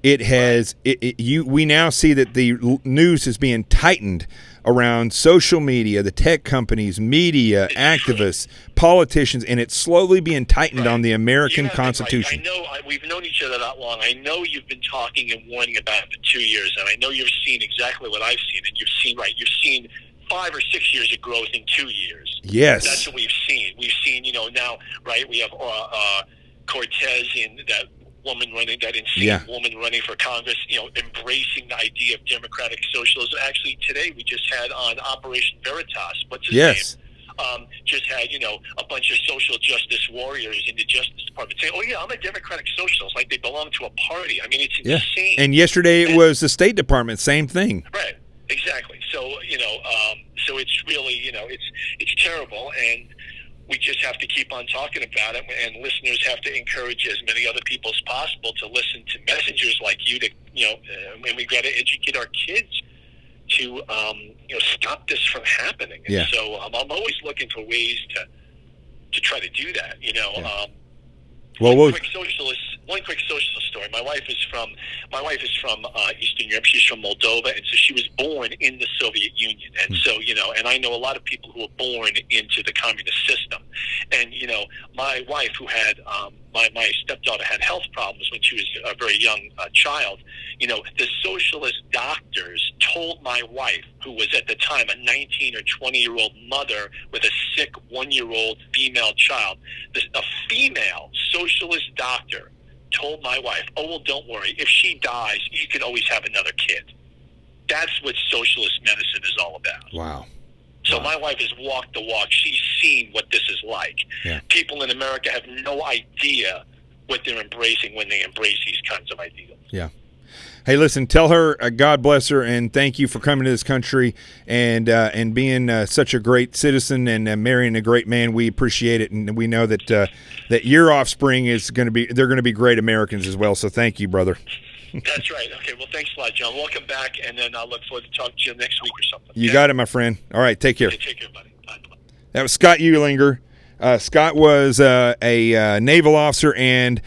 it has we now see that the news is being tightened around social media, the tech companies, media, activists, politicians, and it's slowly being tightened on the American Constitution. I know we've known each other that long. I know you've been talking and warning about it for 2 years, and I know you've seen exactly what I've seen, and you've seen 5 or 6 years of growth in 2 years. Yes. That's what we've seen. We've seen, now, right, we have Cortez in that woman running, that insane woman running for Congress, embracing the idea of democratic socialism. Actually, today we just had on Operation Veritas, what's his name? Just had, a bunch of social justice warriors in the Justice Department saying, oh, yeah, I'm a democratic socialist, like they belong to a party. I mean, it's insane. And yesterday it was the State Department, same thing. Right, exactly. So, so it's really, it's terrible, and we just have to keep on talking about it, and listeners have to encourage as many other people as possible to listen to messengers like you to, and we got to educate our kids to, stop this from happening. And so I'm always looking for ways to try to do that, One quick socialist story. My wife is from Eastern Europe. She's from Moldova, and so she was born in the Soviet Union. And so, and I know a lot of people who were born into the communist system. And my wife, who had my stepdaughter had health problems when she was a very young child. The socialist doctors told my wife, who was at the time a 19 or 20-year-old mother with a sick 1-year-old female child, a female socialist doctor told my wife, oh, well, don't worry. If she dies, you can always have another kid. That's what socialist medicine is all about. Wow. So my wife has walked the walk. She's seen what this is like. Yeah. People in America have no idea what they're embracing when they embrace these kinds of ideals. Yeah. Hey, listen, tell her God bless her and thank you for coming to this country and being such a great citizen and marrying a great man. We appreciate it, and we know that that your offspring is going to be great Americans as well. So thank you, brother. That's right. Okay, well, thanks a lot, John. Welcome back, and then I'll look forward to talking to you next week or something. You got it, my friend. All right, take care. Okay, take care, buddy. Bye. That was Scott Eulinger. Scott was a naval officer and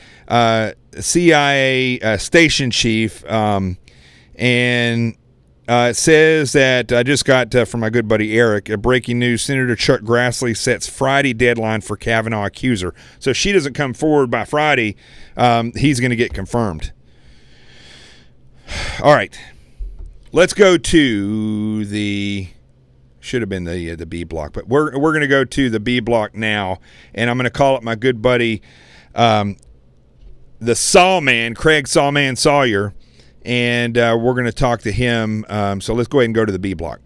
CIA station chief, and it says that I just got from my good buddy Eric, breaking news, Senator Chuck Grassley sets Friday deadline for Kavanaugh accuser. So if she doesn't come forward by Friday, he's going to get confirmed. All right, let's go to the... Should have been the B block, but we're going to go to the B block now, and I'm going to call up my good buddy, the Sawman, Craig Sawman Sawyer, and we're going to talk to him. So let's go ahead and go to the B block.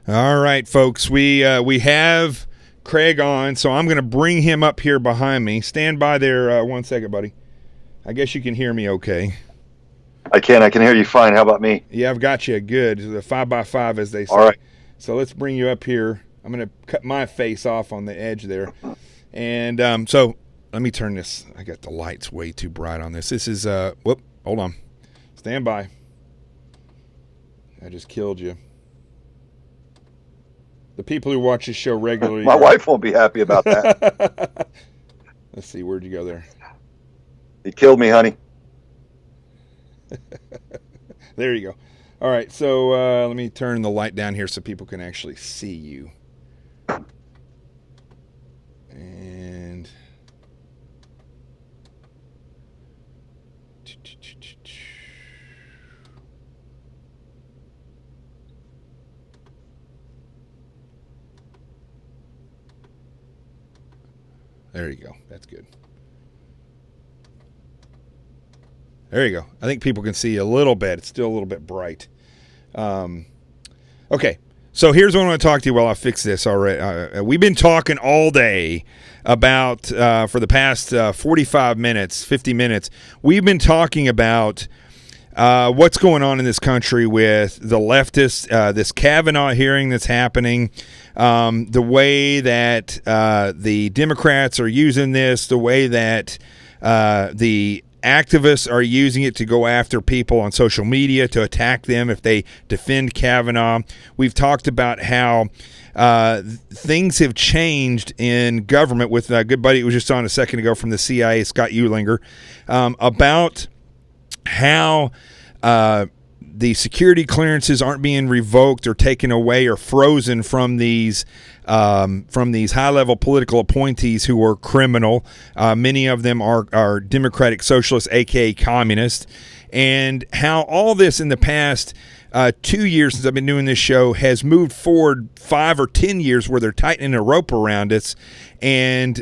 All right, folks, we have Craig on, so I'm going to bring him up here behind me. Stand by there 1 second, buddy. I guess you can hear me okay. I can hear you fine. How about me? Yeah, I've got you good. The 5x5, as they say. All right. So let's bring you up here. I'm going to cut my face off on the edge there. And so let me turn this. I got the lights way too bright on this. This is, hold on. Stand by. I just killed you. The people who watch this show regularly. My wife won't be happy about that. Let's see. Where'd you go there? He killed me, honey. There you go. All right. So let me turn the light down here so people can actually see you. And there you go. That's good. There you go. I think people can see a little bit. It's still a little bit bright. Okay. So here's what I want to talk to you while I fix this already. We've been talking all day about, for the past 45 minutes, 50 minutes, we've been talking about what's going on in this country with the leftists, this Kavanaugh hearing that's happening, the way that the Democrats are using this, the way that the activists are using it to go after people on social media to attack them if they defend Kavanaugh. We've talked about how things have changed in government with a good buddy who was just on a second ago from the CIA, Scott Eulinger, about how the security clearances aren't being revoked or taken away or frozen from these high-level political appointees who are criminal. Many of them are democratic socialists, aka communists, and how all this in the past 2 years since I've been doing this show has moved forward 5 or 10 years where they're tightening a rope around us and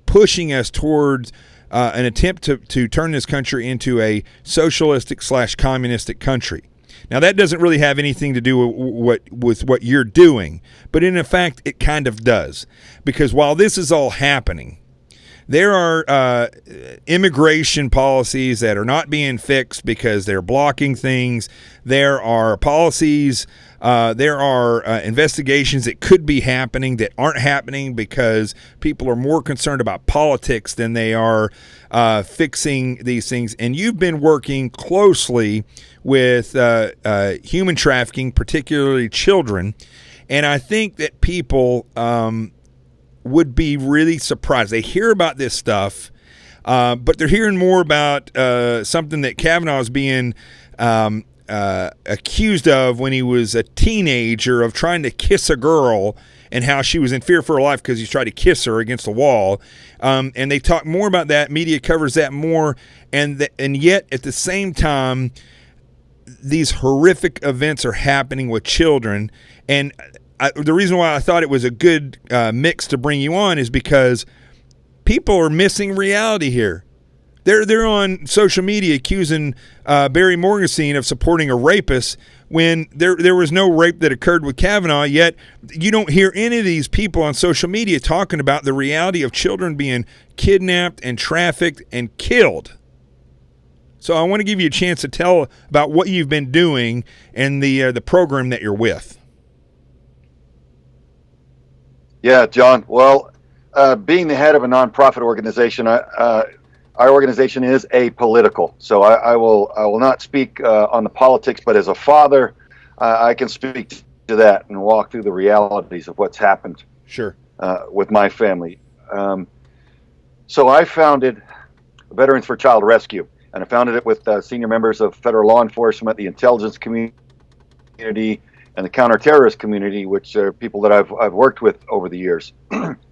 pushing us towards an attempt to turn this country into a socialistic / communistic country. Now, that doesn't really have anything to do with what you're doing, but in effect, it kind of does. Because while this is all happening, there are immigration policies that are not being fixed because they're blocking things. There are policies, there are investigations that could be happening that aren't happening because people are more concerned about politics than they are fixing these things. And you've been working closely with human trafficking, particularly children. And I think that people would be really surprised. They hear about this stuff, but they're hearing more about something that Kavanaugh is being accused of when he was a teenager of trying to kiss a girl and how she was in fear for her life because he tried to kiss her against the wall. And they talk more about that. Media covers that more. And yet, at the same time, these horrific events are happening with children. And the reason why I thought it was a good mix to bring you on is because people are missing reality here. They're on social media accusing Barry Morgenstein of supporting a rapist when there was no rape that occurred with Kavanaugh, yet you don't hear any of these people on social media talking about the reality of children being kidnapped and trafficked and killed. So I want to give you a chance to tell about what you've been doing and the program that you're with. Yeah, John. Well, being the head of a nonprofit organization, our organization is apolitical. So I will not speak on the politics, but as a father, I can speak to that and walk through the realities of what's happened. Sure. With my family. So I founded Veterans for Child Rescue, and I founded it with senior members of federal law enforcement, the intelligence community, and the counterterrorist community, which are people that I've worked with over the years.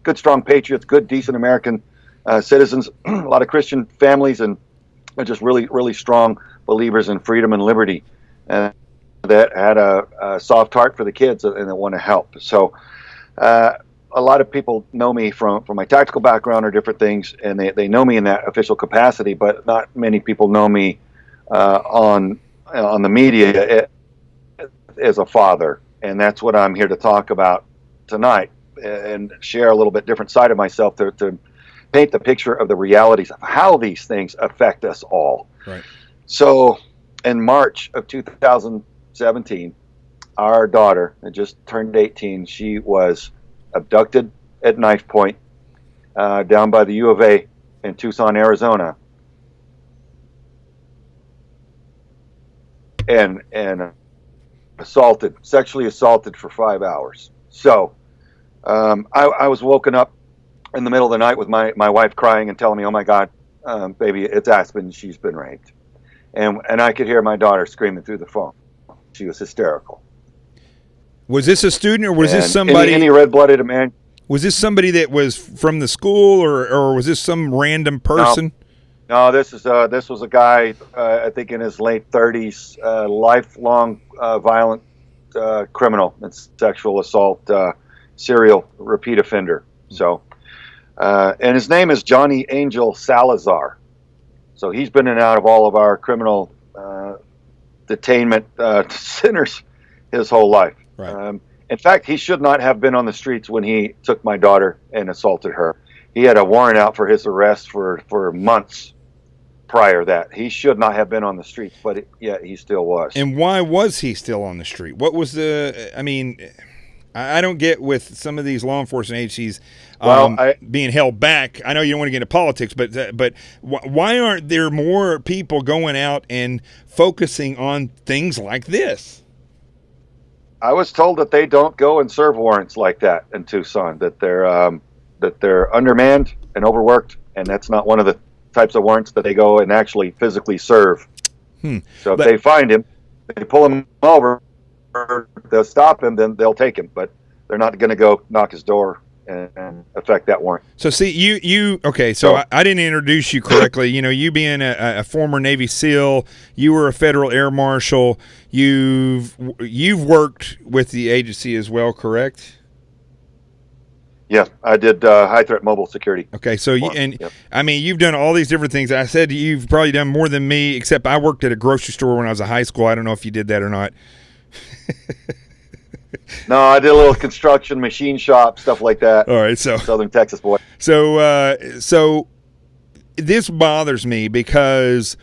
Good, strong patriots, good, decent American citizens, a lot of Christian families, and just really, really strong believers in freedom and liberty, that had a soft heart for the kids and that want to help. So a lot of people know me from my tactical background or different things, and they know me in that official capacity, but not many people know me on the media as a father. And that's what I'm here to talk about tonight and share a little bit different side of myself to paint the picture of the realities of how these things affect us all. Right. So in March of 2017, our daughter had just turned 18. She was abducted at knife point down by the U of A in Tucson, Arizona, and sexually assaulted for 5 hours. So I was woken up in the middle of the night with my wife crying and telling me, "Oh my God, baby, it's Aspen. She's been raped," and I could hear my daughter screaming through the phone. She was hysterical. Was this a student, or was this somebody? Any red-blooded man? Was this somebody that was from the school, or was this some random person? No, this was a guy, I think in his late 30s, lifelong violent criminal and sexual assault, serial repeat offender. So, and his name is Johnny Angel Salazar. So he's been in and out of all of our criminal detainment centers his whole life. Right. In fact, he should not have been on the streets when he took my daughter and assaulted her. He had a warrant out for his arrest for months prior to that. He should not have been on the streets, but yet he still was. And why was he still on the street? What was I don't get with some of these law enforcement agencies being held back. I know you don't want to get into politics, but why aren't there more people going out and focusing on things like this? I was told that they don't go and serve warrants like that in Tucson, that they're undermanned and overworked, and that's not one of the types of warrants that they go and actually physically serve. So if they find him, they pull him over, they'll stop him, then they'll take him, but they're not going to go knock his door and affect that warrant. So see, you okay, so I didn't introduce you correctly. You know, you being a former Navy SEAL, you were a federal air marshal, you've worked with the agency as well, correct? Yeah, I did high threat mobile security. Okay, so I mean, you've done all these different things. I said you've probably done more than me, except I worked at a grocery store when I was in high school. I don't know if you did that or not. No, I did a little construction, machine shop, stuff like that. All right, so Southern Texas boy. So this bothers me because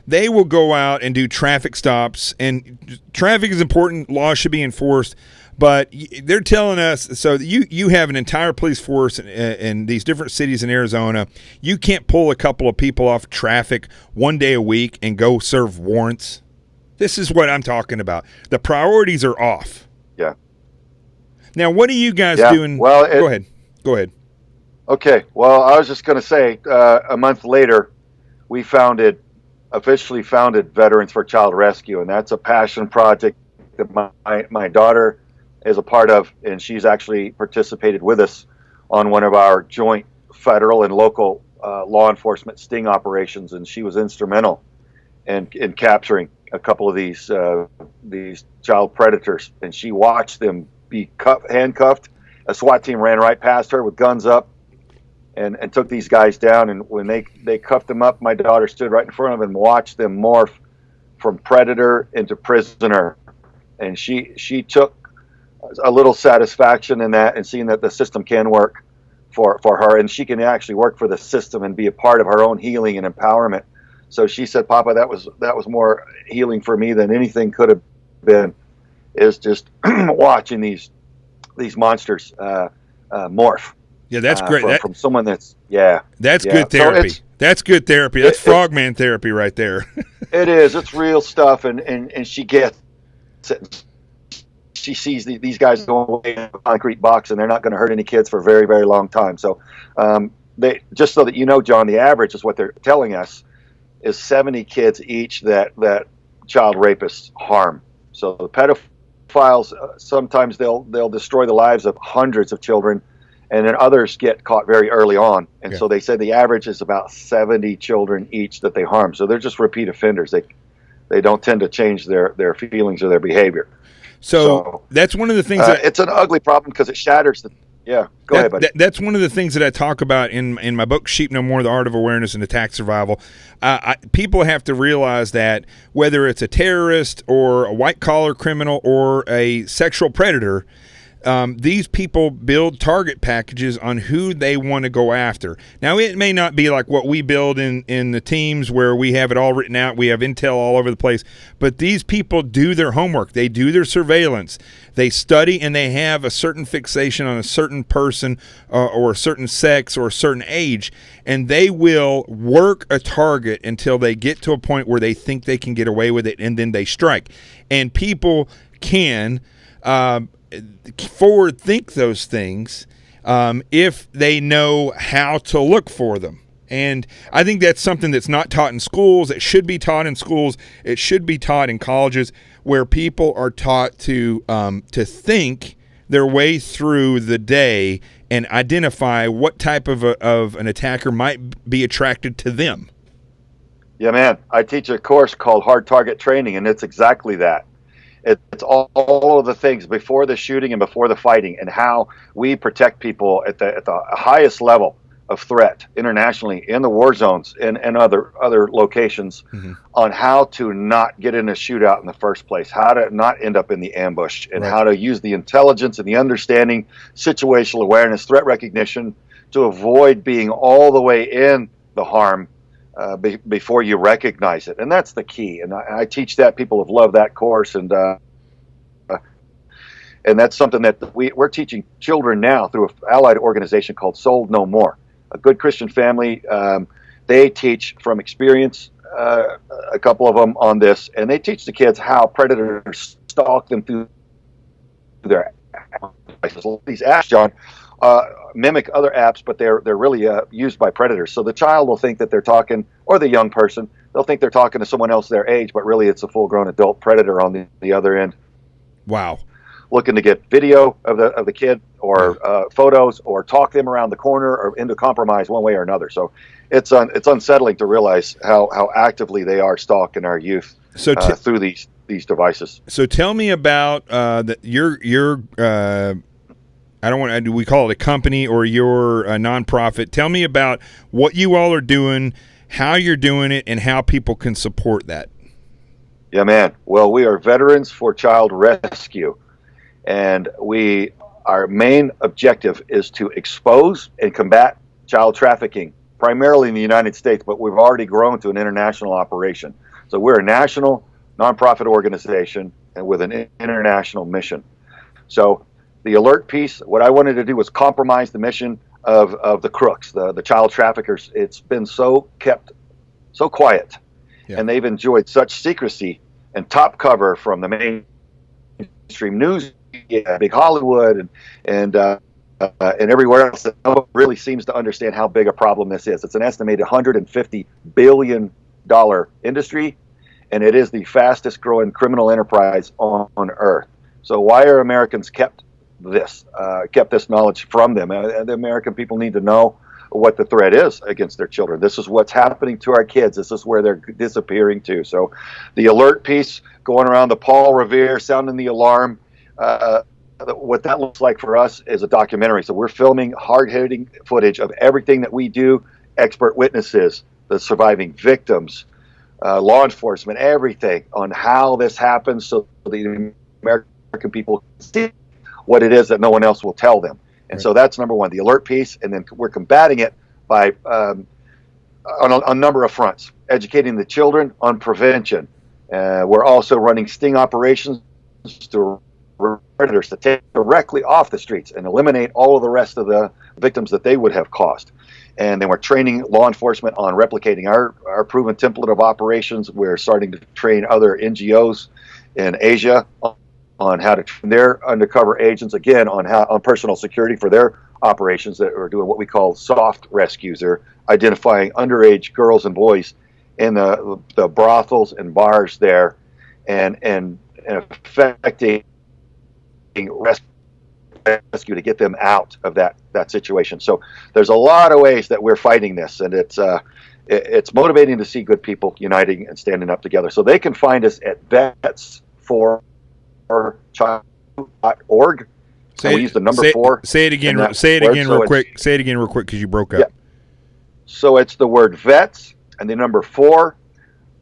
they will go out and do traffic stops, and traffic is important. Laws should be enforced. But they're telling us, so you have an entire police force in these different cities in Arizona. You can't pull a couple of people off traffic one day a week and go serve warrants. This is what I'm talking about. The priorities are off. Yeah. Now, what are you guys doing? Well, go ahead. Okay. Well, I was just going to say, a month later, we officially founded Veterans for Child Rescue, and that's a passion project that my daughter is a part of, and she's actually participated with us on one of our joint federal and local law enforcement sting operations, and she was instrumental in capturing a couple of these child predators, and she watched them be handcuffed. A SWAT team ran right past her with guns up, and took these guys down. And when they cuffed them up, my daughter stood right in front of them and watched them morph from predator into prisoner. And she took a little satisfaction in that, and seeing that the system can work for her, and she can actually work for the system and be a part of her own healing and empowerment. So she said, Papa, that was more healing for me than anything could have been, is just watching these monsters morph. Yeah, that's great. From someone that's good therapy. That's good therapy. That's frogman therapy right there. It is. It's real stuff, and she gets it. She sees these guys going away in a concrete box, and they're not going to hurt any kids for a very, very long time. So, they, just so that you know, John, the average is what they're telling us is 70 kids each that child rapists harm. So the pedophiles, sometimes they'll destroy the lives of hundreds of children, and then others get caught very early on. And so they said the average is about 70 children each that they harm. So they're just repeat offenders. They don't tend to change their feelings or their behavior. So that's one of the things it's an ugly problem because it shatters the. Yeah, go ahead, buddy. That's one of the things that I talk about in my book, Sheep No More, The Art of Awareness and Attack Survival. People have to realize that whether it's a terrorist or a white-collar criminal or a sexual predator, these people build target packages on who they want to go after. Now, it may not be like what we build in the teams where we have it all written out. We have intel all over the place. But these people do their homework. They do their surveillance. They study, and they have a certain fixation on a certain person or a certain sex or a certain age. And they will work a target until they get to a point where they think they can get away with it, and then they strike. And people can forward think those things if they know how to look for them. And I think that's something that's not taught in schools. It should be taught in schools. It should be taught in colleges, where people are taught to think their way through the day and identify what type of an attacker might be attracted to them. Yeah, man. I teach a course called Hard Target Training, and it's exactly that. It's all of the things before the shooting and before the fighting, and how we protect people at the highest level of threat internationally in the war zones and other locations, on how to not get in a shootout in the first place, how to not end up in the ambush, and how to use the intelligence and the understanding, situational awareness, threat recognition to avoid being all the way in the harm before you recognize it. And that's the key. And I teach that. People have loved that course. And that's something that we're teaching children now through an allied organization called Sold No More. A good Christian family. They teach from experience, a couple of them on this, and they teach the kids how predators stalk them through their apps. These apps, John, mimic other apps, but they're really used by predators. So the child will think that they're talking, or the young person, they'll think they're talking to someone else their age, but really it's a full-grown adult predator on the other end. Wow. Looking to get video of the kid, or photos, or talk them around the corner, or into compromise one way or another. So it's unsettling to realize how actively they are stalking our youth through these devices. So tell me about your I don't want to, do we call it a company or your nonprofit? Tell me about what you all are doing, how you're doing it, and how people can support that. Yeah, man. Well, we are Veterans for Child Rescue, and our main objective is to expose and combat child trafficking, primarily in the United States, but we've already grown to an international operation. So we're a national nonprofit organization and with an international mission. So the alert piece, what I wanted to do was compromise the mission of the crooks, the child traffickers. It's been kept so quiet, and they've enjoyed such secrecy and top cover from the mainstream news, big Hollywood, and everywhere else, that no one really seems to understand how big a problem this is. It's an estimated $150 billion industry, and it is the fastest growing criminal enterprise on Earth. So why are Americans kept this knowledge from them? The American people need to know what the threat is against their children. This is what's happening to our kids. This is where they're disappearing to. So the alert piece, going around the Paul Revere, sounding the alarm, what that looks like for us is a documentary. So we're filming hard-hitting footage of everything that we do, expert witnesses, the surviving victims, law enforcement, everything on how this happens, so the American people can see what it is that no one else will tell them. And so that's number one, the alert piece, and then we're combating it by on a number of fronts, educating the children on prevention. We're also running sting operations to predators to take directly off the streets and eliminate all of the rest of the victims that they would have caused. And then we're training law enforcement on replicating our proven template of operations. We're starting to train other NGOs in Asia on how to train their undercover agents, again, on personal security for their operations that are doing what we call soft rescues. They're identifying underage girls and boys in the brothels and bars there and effecting rescue to get them out of that situation. So there's a lot of ways that we're fighting this, and it's motivating to see good people uniting and standing up together. So they can find us at vets4child.org. We use the number 4. Say it again. Say it again real quick. Say it again real quick because you broke up. Yeah. So it's the word vets and the number 4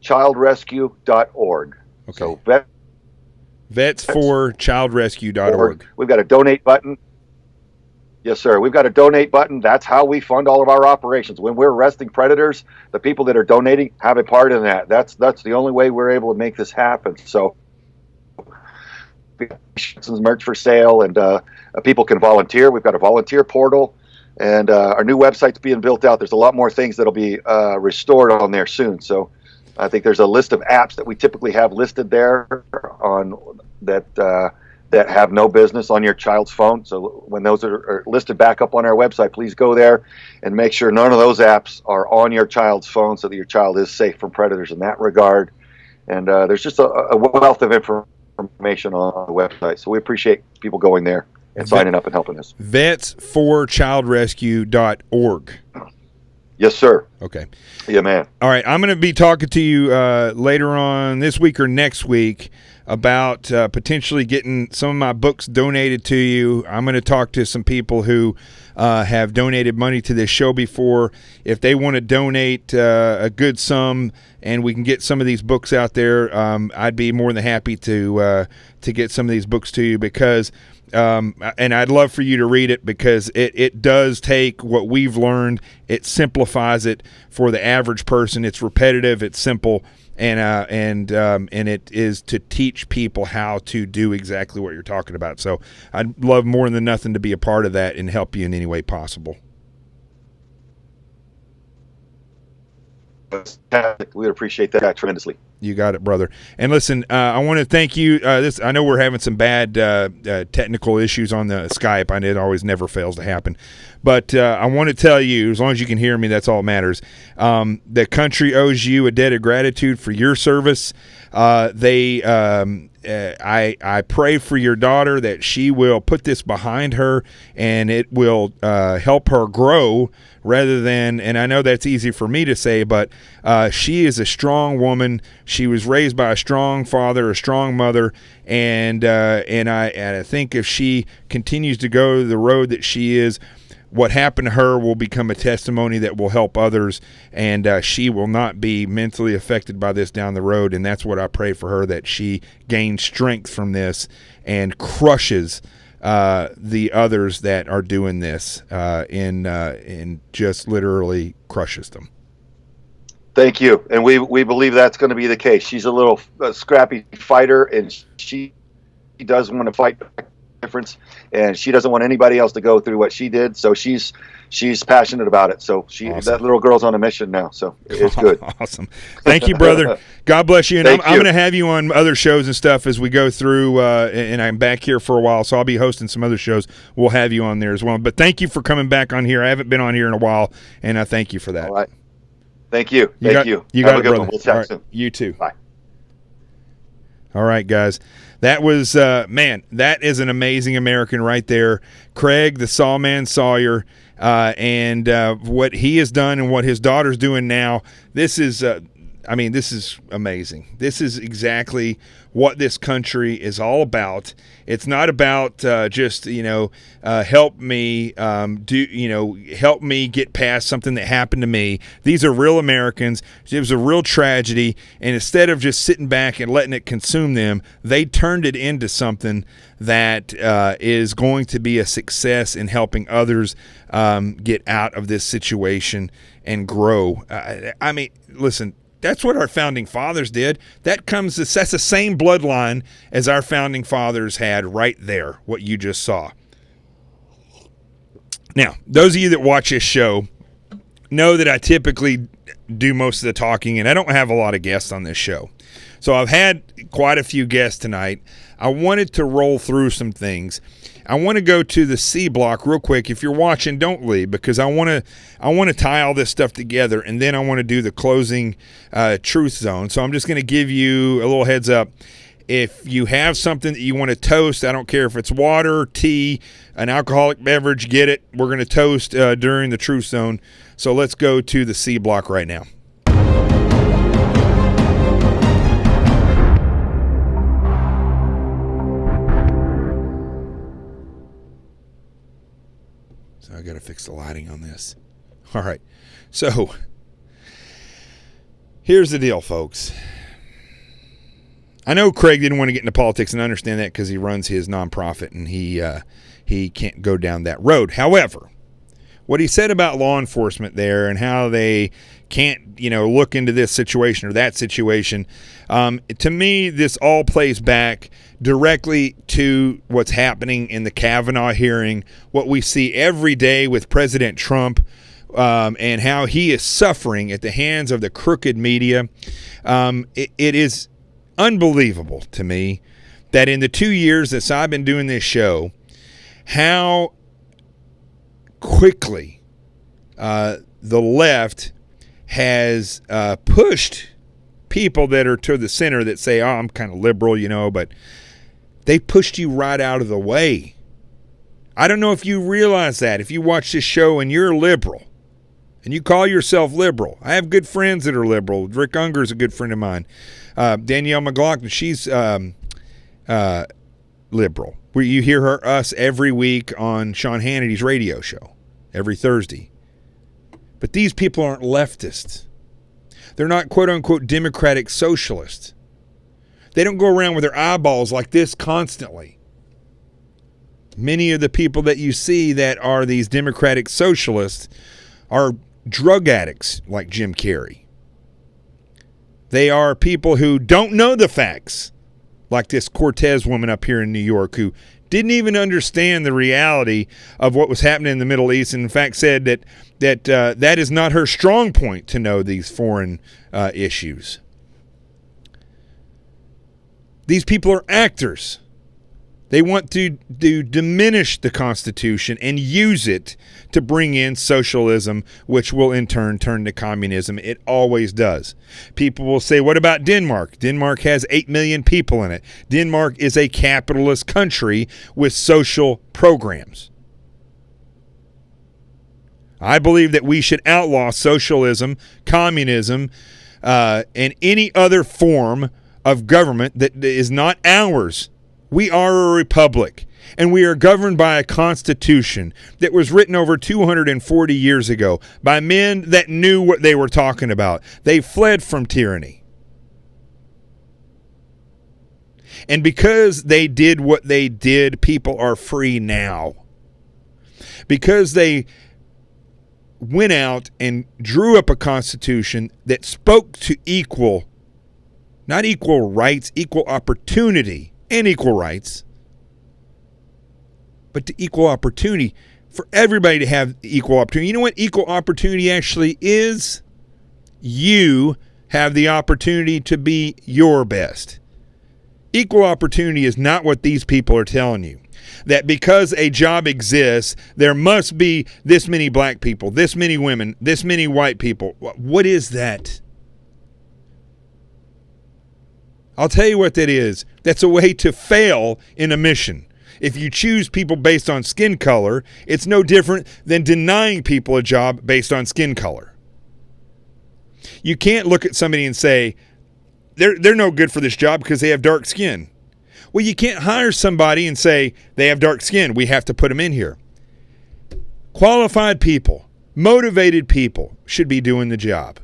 childrescue.org. Okay. So vets4childrescue.org. We've got a donate button. Yes, sir. We've got a donate button. That's how we fund all of our operations. When we're arresting predators, the people that are donating have a part in that. That's the only way we're able to make this happen. So some merch for sale, and people can volunteer. We've got a volunteer portal, and our new website's being built out. There's a lot more things that'll be restored on there soon. So I think there's a list of apps that we typically have listed there on that have no business on your child's phone. So when those are listed back up on our website, please go there and make sure none of those apps are on your child's phone so that your child is safe from predators in that regard. And there's just a wealth of information on the website. So we appreciate people going there and signing up and helping us. Vets4childrescue.org. Yes, sir. Okay. Yeah, man. All right. I'm going to be talking to you later on this week or next week about potentially getting some of my books donated to you. I'm going to talk to some people who have donated money to this show before. If they want to donate a good sum and we can get some of these books out there, I'd be more than happy to get some of these books to you because and I'd love for you to read it because it does take what we've learned, it simplifies it for the average person. It's repetitive, it's simple, and it is to teach people how to do exactly what you're talking about. So I'd love more than nothing to be a part of that and help you in any way possible. We would appreciate that tremendously. You got it, brother. And listen, I want to thank you. I know we're having some bad technical issues on the Skype. I know it always never fails to happen. But I want to tell you, as long as you can hear me, that's all that matters. The country owes you a debt of gratitude for your service. I pray for your daughter that she will put this behind her and it will help her grow rather than, and I know that's easy for me to say, but she is a strong woman. She was raised by a strong father, a strong mother, and I think if she continues to go the road that she is, what happened to her will become a testimony that will help others, and she will not be mentally affected by this down the road. And that's what I pray for her, that she gains strength from this and crushes the others that are doing this and just literally crushes them. Thank you. And we believe that's going to be the case. She's a little scrappy fighter, and she does want to fight back difference, and she doesn't want anybody else to go through what she did. So she's passionate about it. So awesome. That little girl's on a mission now. So it's good. Awesome. Thank you, brother. God bless you. And I'm going to have you on other shows and stuff as we go through, and I'm back here for a while, so I'll be hosting some other shows. We'll have you on there as well. But thank you for coming back on here. I haven't been on here in a while, and I thank you for that. All right. Thank you. You got it, brother. We'll chat soon. You too. Bye. All right, guys. That was, that is an amazing American right there. Craig, the Sawman Sawyer, and what he has done and what his daughter's doing now. This is, I mean, this is amazing. This is exactly what this country is all about. It's not about just, help me help me get past something that happened to me. These are real Americans. It was a real tragedy. And instead of just sitting back and letting it consume them, they turned it into something that is going to be a success in helping others get out of this situation and grow. I mean, listen, that's what our founding fathers did. That's the same bloodline as our founding fathers had right there, what you just saw. Now, those of you that watch this show know that I typically do most of the talking, and I don't have a lot of guests on this show. So I've had quite a few guests tonight. I wanted to roll through some things. I want to go to the C block real quick. If you're watching, don't leave, because I want to tie all this stuff together, and then I want to do the closing truth zone. So I'm just going to give you a little heads up. If you have something that you want to toast, I don't care if it's water, tea, an alcoholic beverage, get it. We're going to toast during the truth zone. So let's go to the C block right now. I got to fix the lighting on this. All right. So here's the deal, folks. I know Craig didn't want to get into politics, and I understand that because he runs his nonprofit and he can't go down that road. However, what he said about law enforcement there and how they can't, look into this situation or that situation, to me, this all plays back directly to what's happening in the Kavanaugh hearing, what we see every day with President Trump, and how he is suffering at the hands of the crooked media. It is unbelievable to me that in the 2 years that I've been doing this show, how quickly the left has pushed people that are to the center that say, oh, I'm kind of liberal, but they pushed you right out of the way. I don't know if you realize that. If you watch this show and you're liberal and you call yourself liberal, I have good friends that are liberal. Rick Unger is a good friend of mine. Danielle McLaughlin, she's liberal. Where you hear us every week on Sean Hannity's radio show every Thursday. But these people aren't leftists. They're not quote-unquote democratic socialists. They don't go around with their eyeballs like this constantly. Many of the people that you see that are these democratic socialists are drug addicts like Jim Carrey. They are people who don't know the facts, like this Cortez woman up here in New York who didn't even understand the reality of what was happening in the Middle East, and in fact said that is not her strong point to know these foreign issues. These people are actors. They want to diminish the Constitution and use it to bring in socialism, which will in turn turn to communism. It always does. People will say, what about Denmark? Denmark has 8 million people in it. Denmark is a capitalist country with social programs. I believe that we should outlaw socialism, communism, and any other form of government that is not ours. We are a republic, and we are governed by a constitution that was written over 240 years ago by men that knew what they were talking about. They fled from tyranny. And because they did what they did, people are free now. Because they went out and drew up a constitution that spoke to not equal rights, equal opportunity, and equal rights, but to equal opportunity for everybody to have equal opportunity. You know what equal opportunity actually is? You have the opportunity to be your best. Equal opportunity is not what these people are telling you. That because a job exists, there must be this many black people, this many women, this many white people. What is that? I'll tell you what that is. That's a way to fail in a mission. If you choose people based on skin color, it's no different than denying people a job based on skin color. You can't look at somebody and say, they're no good for this job because they have dark skin. Well, you can't hire somebody and say they have dark skin. We have to put them in here. Qualified people, motivated people should be doing the job.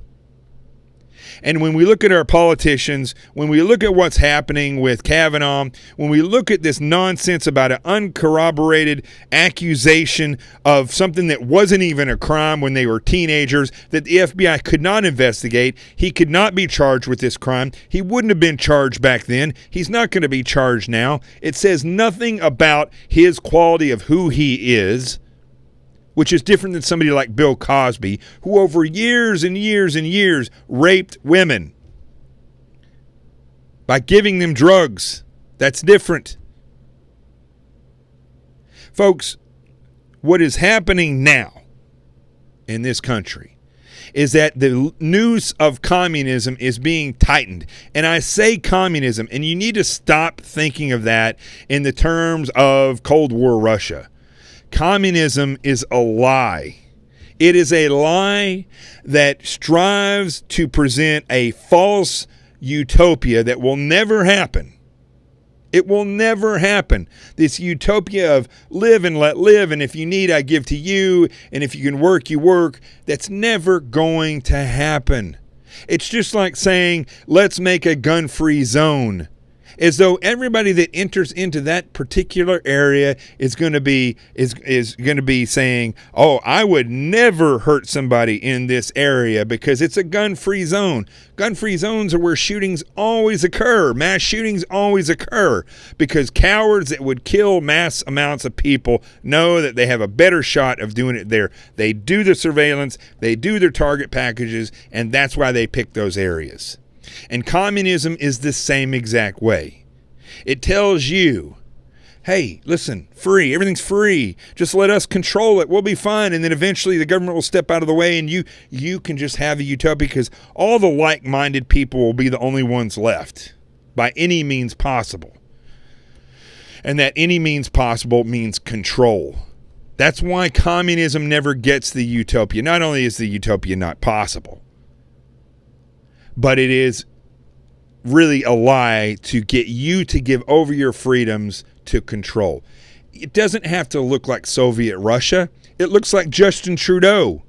And when we look at our politicians, when we look at what's happening with Kavanaugh, when we look at this nonsense about an uncorroborated accusation of something that wasn't even a crime when they were teenagers, that the FBI could not investigate, he could not be charged with this crime. He wouldn't have been charged back then. He's not going to be charged now. It says nothing about his quality of who he is, which is different than somebody like Bill Cosby, who over years and years and years raped women by giving them drugs. That's different. Folks, what is happening now in this country is that the noose of communism is being tightened. And I say communism, and you need to stop thinking of that in the terms of Cold War Russia. Communism is a lie. It is a lie that strives to present a false utopia that will never happen. It will never happen. This utopia of live and let live, and if you need, I give to you, and if you can work, you work. That's never going to happen. It's just like saying, let's make a gun-free zone. As though everybody that enters into that particular area is going to be saying, "Oh, I would never hurt somebody in this area because it's a gun-free zone." Gun-free zones are where shootings always occur. Mass shootings always occur because cowards that would kill mass amounts of people know that they have a better shot of doing it there. They do the surveillance, they do their target packages, and that's why they pick those areas. And communism is the same exact way. It tells you, hey, listen, free, everything's free. Just let us control it. We'll be fine. And then eventually the government will step out of the way and you can just have a utopia because all the like-minded people will be the only ones left by any means possible. And that any means possible means control. That's why communism never gets the utopia. Not only is the utopia not possible, but it is really a lie to get you to give over your freedoms to control. It doesn't have to look like Soviet Russia. It looks like Justin Trudeau.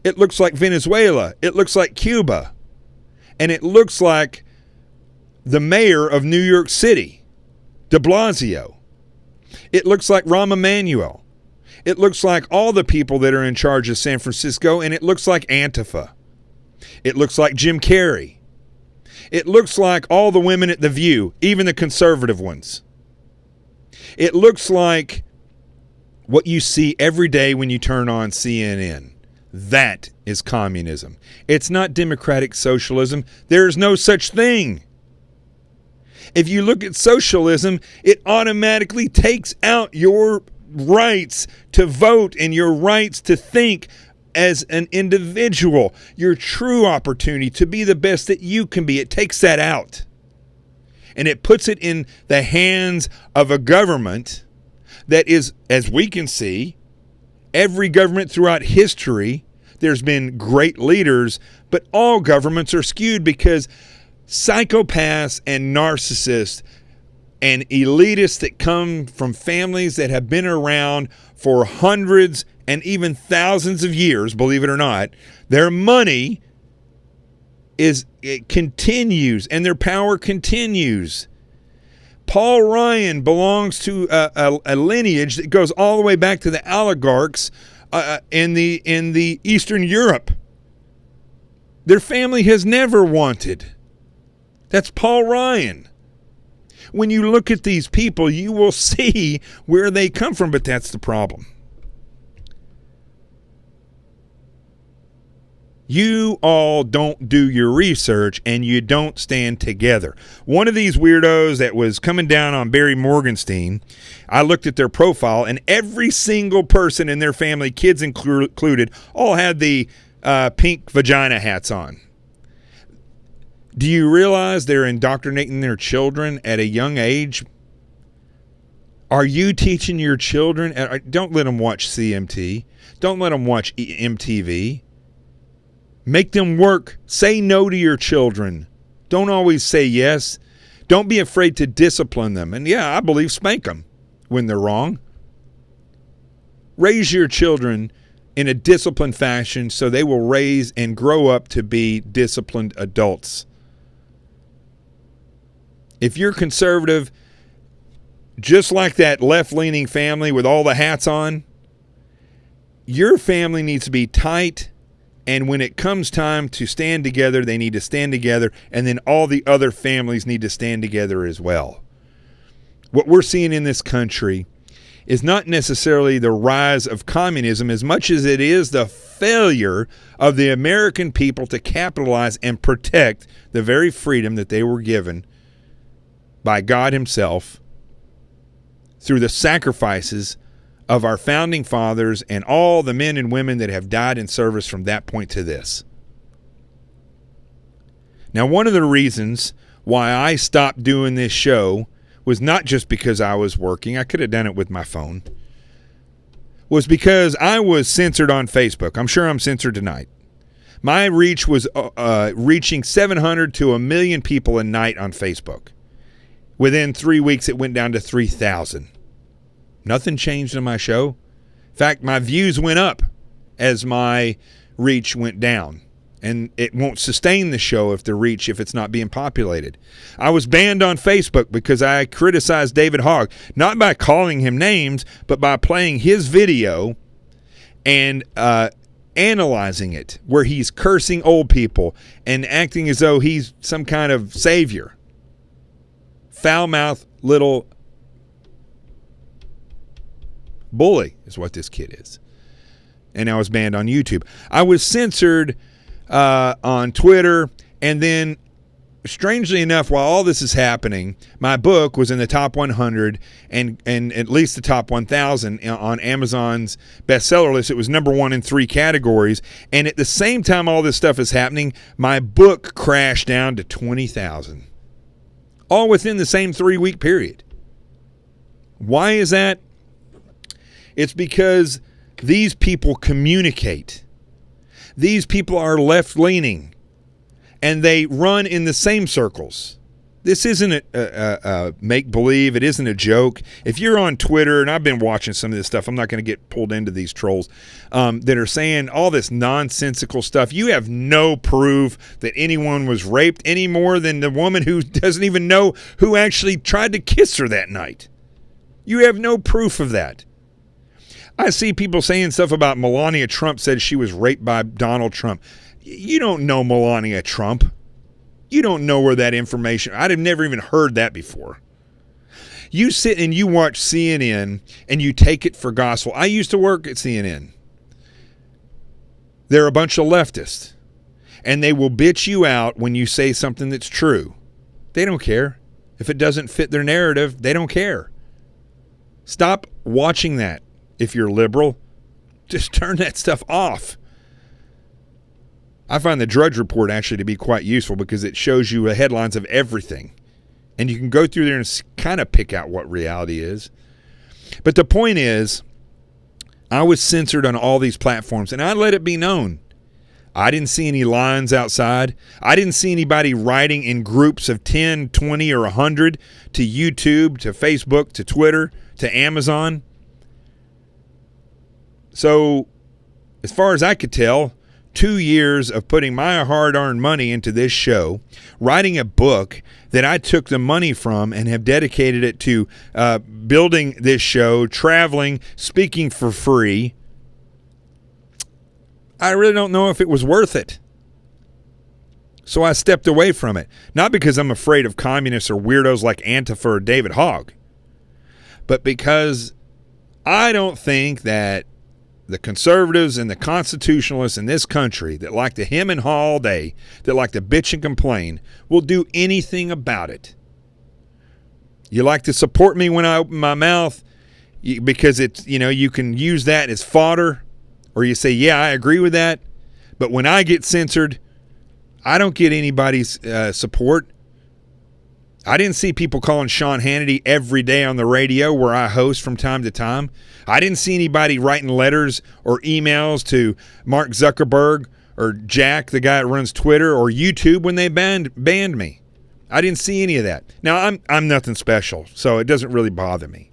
It looks like Venezuela. It looks like Cuba. And it looks like the mayor of New York City, de Blasio. It looks like Rahm Emanuel. It looks like all the people that are in charge of San Francisco, and it looks like Antifa. It looks like Jim Carrey. It looks like all the women at The View, even the conservative ones. It looks like what you see every day when you turn on CNN. That is communism. It's not democratic socialism. There is no such thing. If you look at socialism, it automatically takes out your rights to vote and your rights to think as an individual, your true opportunity to be the best that you can be. It takes that out. And it puts it in the hands of a government that is, as we can see, every government throughout history, there's been great leaders, but all governments are skewed because psychopaths and narcissists and elitists that come from families that have been around for hundreds and even thousands of years, believe it or not, their money it continues and their power continues. Paul Ryan belongs to a lineage that goes all the way back to the oligarchs in the Eastern Europe. Their family has never wanted. That's Paul Ryan. When you look at these people, you will see where they come from, but that's the problem. You all don't do your research and you don't stand together. One of these weirdos that was coming down on Barry Morgenstein, I looked at their profile and every single person in their family, kids included, all had the pink vagina hats on. Do you realize they're indoctrinating their children at a young age? Are you teaching your children? Don't let them watch CMT. Don't let them watch MTV. Make them work. Say no to your children. Don't always say yes. Don't be afraid to discipline them. And yeah, I believe spank them when they're wrong. Raise your children in a disciplined fashion so they will raise and grow up to be disciplined adults. If you're conservative, just like that left-leaning family with all the hats on, your family needs to be tight, and when it comes time to stand together, they need to stand together, and then all the other families need to stand together as well. What we're seeing in this country is not necessarily the rise of communism as much as it is the failure of the American people to capitalize and protect the very freedom that they were given by God himself through the sacrifices of our founding fathers and all the men and women that have died in service from that point to this. Now, one of the reasons why I stopped doing this show was not just because I was working. I could have done it with my phone. Was because I was censored on Facebook. I'm sure I'm censored tonight. My reach was reaching 700 to 1 million people a night on Facebook. Within 3 weeks, it went down to 3,000. Nothing changed in my show. In fact, my views went up as my reach went down. And it won't sustain the show if it's not being populated. I was banned on Facebook because I criticized David Hogg, not by calling him names, but by playing his video and analyzing it, where he's cursing old people and acting as though he's some kind of savior. Foul-mouthed little bully is what this kid is. And I was banned on YouTube. I was censored on Twitter, and then strangely enough, while all this is happening, my book was in the top 100 and at least the top 1,000 on Amazon's bestseller list. It was number 1 in 3 categories, and at the same time all this stuff is happening, my book crashed down to 20,000, all within the same 3-week period. Why is that? It's because these people communicate. These people are left-leaning, and they run in the same circles. This isn't a make-believe. It isn't a joke. If you're on Twitter, and I've been watching some of this stuff, I'm not going to get pulled into these trolls that are saying all this nonsensical stuff. You have no proof that anyone was raped any more than the woman who doesn't even know who actually tried to kiss her that night. You have no proof of that. I see people saying stuff about Melania Trump said she was raped by Donald Trump. You don't know Melania Trump. You don't know where that information. I'd have never even heard that before. You sit and you watch CNN and you take it for gospel. I used to work at CNN. They're a bunch of leftists, and they will bitch you out when you say something that's true. They don't care. If it doesn't fit their narrative, they don't care. Stop watching that. If you're liberal, just turn that stuff off. I find the Drudge Report actually to be quite useful because it shows you the headlines of everything. And you can go through there and kind of pick out what reality is. But the point is, I was censored on all these platforms, and I let it be known. I didn't see any lines outside. I didn't see anybody writing in groups of 10, 20, or 100 to YouTube, to Facebook, to Twitter, to Amazon. So, as far as I could tell, 2 years of putting my hard-earned money into this show, writing a book that I took the money from and have dedicated it to building this show, traveling, speaking for free, I really don't know if it was worth it. So I stepped away from it. Not because I'm afraid of communists or weirdos like Antifa or David Hogg, but because I don't think that the conservatives and the constitutionalists in this country that like to hem and haw all day, that like to bitch and complain, will do anything about it. You like to support me when I open my mouth because it's, you can use that as fodder, or you say, yeah, I agree with that. But when I get censored, I don't get anybody's support. I didn't see people calling Sean Hannity every day on the radio where I host from time to time. I didn't see anybody writing letters or emails to Mark Zuckerberg or Jack, the guy that runs Twitter, or YouTube when they banned me. I didn't see any of that. Now, I'm nothing special, so it doesn't really bother me.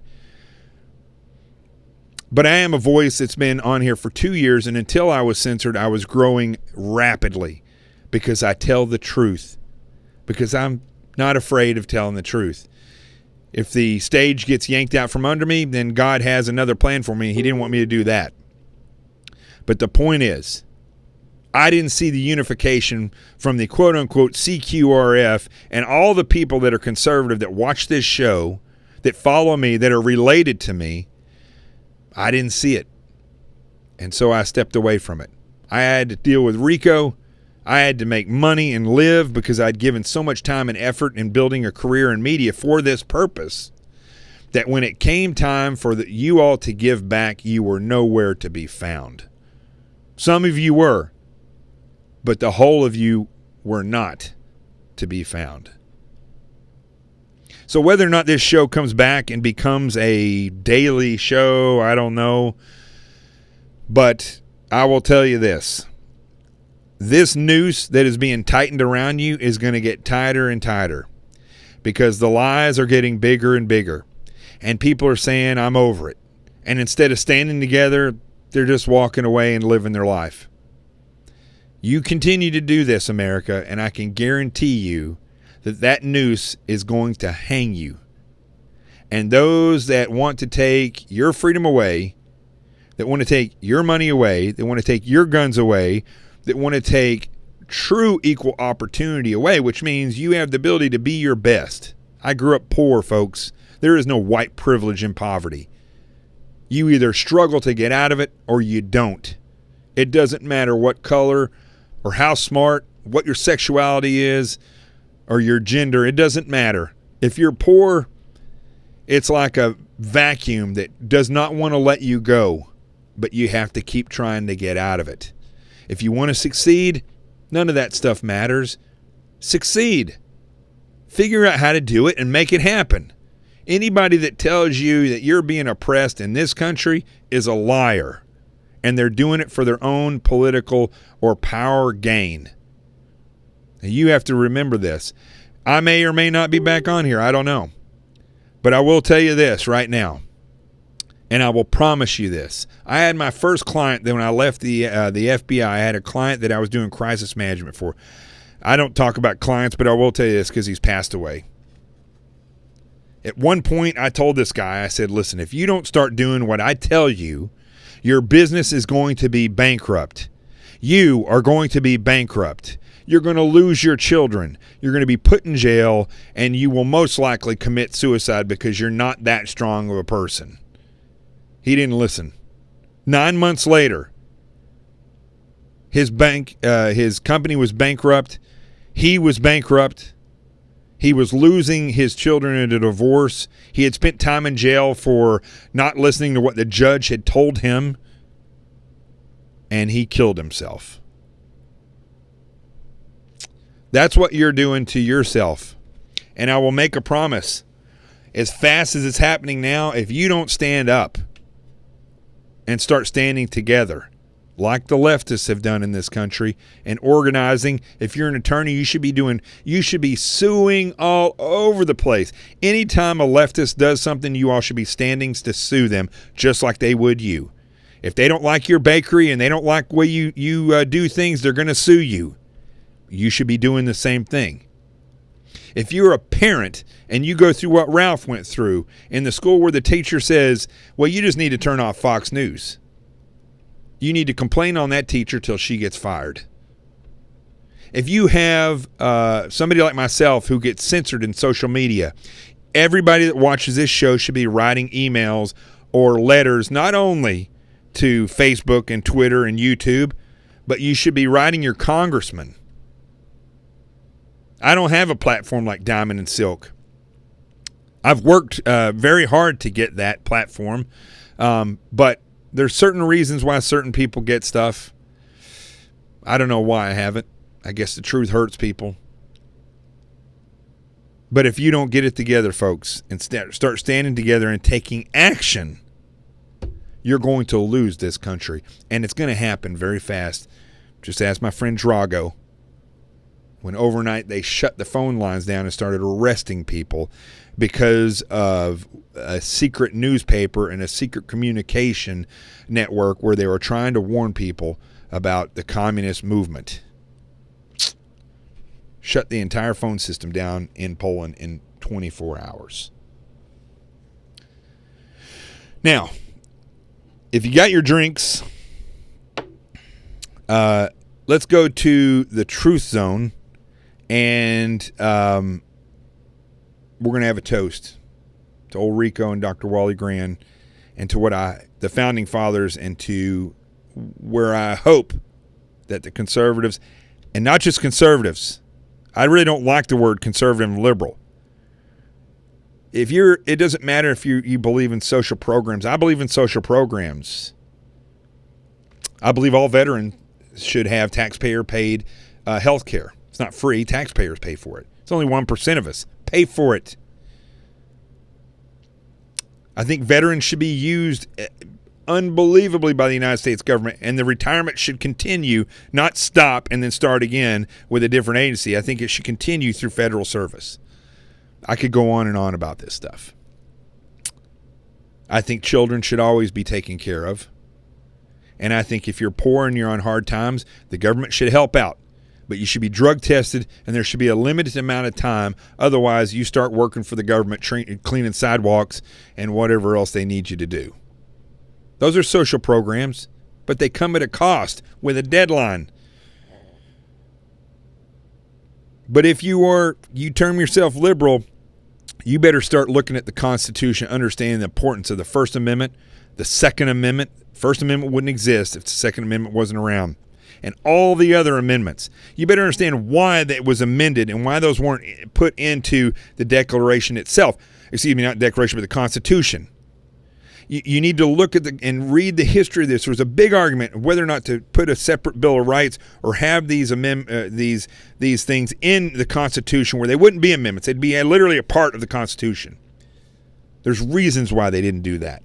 But I am a voice that's been on here for 2 years, and until I was censored, I was growing rapidly because I tell the truth, because I'm not afraid of telling the truth. If the stage gets yanked out from under me, then God has another plan for me. He didn't want me to do that. But the point is, I didn't see the unification from the quote-unquote CQRF and all the people that are conservative that watch this show, that follow me, that are related to me. I didn't see it. And so I stepped away from it. I had to deal with Rico. I had to make money and live because I'd given so much time and effort in building a career in media for this purpose that when it came time for you all to give back, you were nowhere to be found. Some of you were, but the whole of you were not to be found. So whether or not this show comes back and becomes a daily show, I don't know. But I will tell you this. This noose that is being tightened around you is going to get tighter and tighter because the lies are getting bigger and bigger. And people are saying, I'm over it. And instead of standing together, they're just walking away and living their life. You continue to do this, America, and I can guarantee you that noose is going to hang you. And those that want to take your freedom away, that want to take your money away, that want to take your guns away, that want to take true equal opportunity away, which means you have the ability to be your best. I grew up poor, folks. There is no white privilege in poverty. You either struggle to get out of it or you don't. It doesn't matter what color or how smart, what your sexuality is, or your gender. It doesn't matter. If you're poor, it's like a vacuum that does not want to let you go, but you have to keep trying to get out of it. If you want to succeed, none of that stuff matters. Succeed. Figure out how to do it and make it happen. Anybody that tells you that you're being oppressed in this country is a liar, and they're doing it for their own political or power gain. And you have to remember this. I may or may not be back on here. I don't know. But I will tell you this right now. And I will promise you this. I had my first client that when I left the FBI, I had a client that I was doing crisis management for. I don't talk about clients, but I will tell you this because he's passed away. At one point, I told this guy, I said, listen, if you don't start doing what I tell you, your business is going to be bankrupt. You are going to be bankrupt. You're going to lose your children. You're going to be put in jail, and you will most likely commit suicide because you're not that strong of a person. He didn't listen. 9 months later, his company was bankrupt. He was bankrupt. He was losing his children in a divorce. He had spent time in jail for not listening to what the judge had told him, and he killed himself. That's what you're doing to yourself. And I will make a promise. As fast as it's happening now, if you don't stand up and start standing together, like the leftists have done in this country, and organizing, if you're an attorney, you should be suing all over the place. Anytime a leftist does something, you all should be standing to sue them, just like they would you. If they don't like your bakery and they don't like the way you do things, they're going to sue you. You should be doing the same thing. If you're a parent and you go through what Ralph went through in the school where the teacher says, well, you just need to turn off Fox News. You need to complain on that teacher till she gets fired. If you have somebody like myself who gets censored in social media, everybody that watches this show should be writing emails or letters, not only to Facebook and Twitter and YouTube, but you should be writing your congressman. I don't have a platform like Diamond and Silk. I've worked very hard to get that platform, but there's certain reasons why certain people get stuff. I don't know why I haven't. I guess the truth hurts people. But if you don't get it together, folks, and start standing together and taking action, you're going to lose this country. And it's going to happen very fast. Just ask my friend Drago. When overnight they shut the phone lines down and started arresting people because of a secret newspaper and a secret communication network where they were trying to warn people about the communist movement. Shut the entire phone system down in Poland in 24 hours. Now, if you got your drinks, let's go to the Truth Zone, and we're going to have a toast to old Rico and Dr. Wally Grand, and to the founding fathers, and to where I hope that the conservatives, and not just conservatives, I really don't like the word conservative and liberal. It doesn't matter if you believe in social programs. I believe in social programs. I believe all veterans should have taxpayer-paid health care. It's not free. Taxpayers pay for it. It's only 1% of us pay for it. I think veterans should be used unbelievably by the United States government, and the retirement should continue, not stop and then start again with a different agency. I think it should continue through federal service. I could go on and on about this stuff. I think children should always be taken care of. And I think if you're poor and you're on hard times, the government should help out. But you should be drug tested, and there should be a limited amount of time. Otherwise, you start working for the government, cleaning sidewalks and whatever else they need you to do. Those are social programs, but they come at a cost with a deadline. But if you term yourself liberal, you better start looking at the Constitution, understanding the importance of the First Amendment, the Second Amendment. First Amendment wouldn't exist if the Second Amendment wasn't around. And all the other amendments. You better understand why that was amended and why those weren't put into the Declaration itself. Excuse me, not Declaration, but the Constitution. You need to look at and read the history of this. There was a big argument of whether or not to put a separate Bill of Rights or have these things in the Constitution where they wouldn't be amendments. They'd be literally a part of the Constitution. There's reasons why they didn't do that.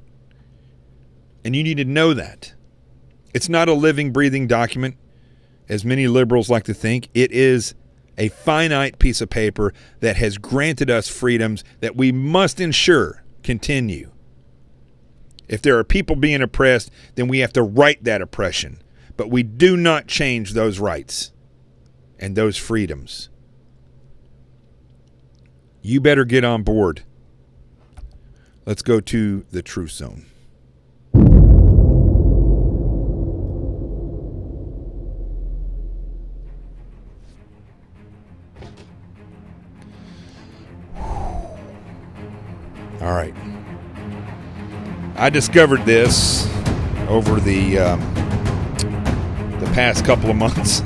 And you need to know that. It's not a living, breathing document, as many liberals like to think. It is a finite piece of paper that has granted us freedoms that we must ensure continue. If there are people being oppressed, then we have to right that oppression. But we do not change those rights and those freedoms. You better get on board. Let's go to the Truth Zone. All right. I discovered this over the past couple of months.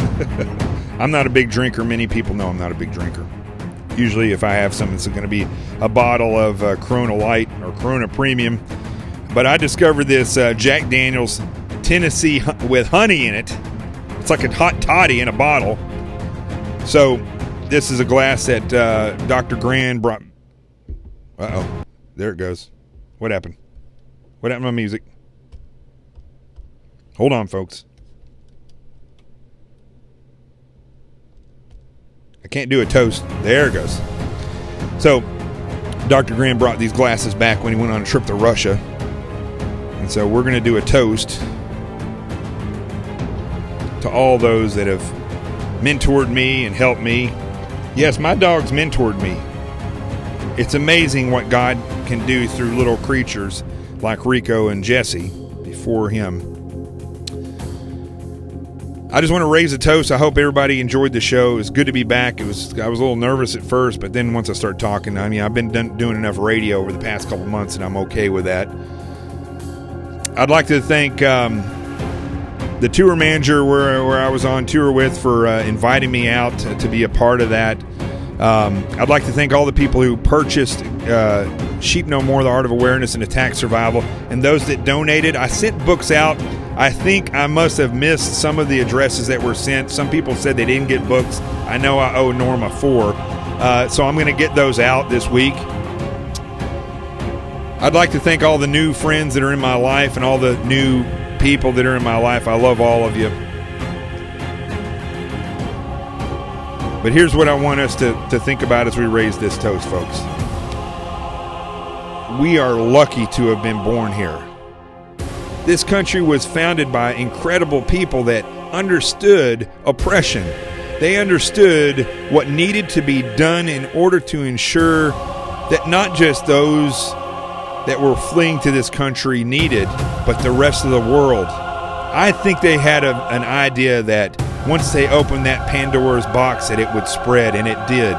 I'm not a big drinker. Many people know I'm not a big drinker. Usually if I have something, it's going to be a bottle of Corona Light or Corona Premium. But I discovered this Jack Daniel's Tennessee with honey in it. It's like a hot toddy in a bottle. So this is a glass that Dr. Grand brought. Uh-oh. There it goes. What happened? What happened to my music? Hold on, folks. I can't do a toast. There it goes. So, Dr. Graham brought these glasses back when he went on a trip to Russia. And so we're going to do a toast to all those that have mentored me and helped me. Yes, my dog's mentored me. It's amazing what God can do through little creatures like Rico and Jesse before him. I just want to raise a toast. I hope everybody enjoyed the show. It was good to be back. I was a little nervous at first, but then once I started talking, I've been doing enough radio over the past couple months, and I'm okay with that. I'd like to thank the tour manager where I was on tour with for inviting me out to be a part of that. I'd like to thank all the people who purchased Sheep No More, The Art of Awareness and Attack Survival, and those that donated. I sent books out. I think I must have missed some of the addresses that were sent. Some people said they didn't get books. I know I owe Norma 4. So I'm going to get those out this week. I'd like to thank all the new friends that are in my life and all the new people that are in my life. I love all of you. But here's what I want us to think about as we raise this toast, folks. We are lucky to have been born here. This country was founded by incredible people that understood oppression. They understood what needed to be done in order to ensure that not just those that were fleeing to this country needed, but the rest of the world. I think they had an idea that once they opened that Pandora's box that it would spread, and it did.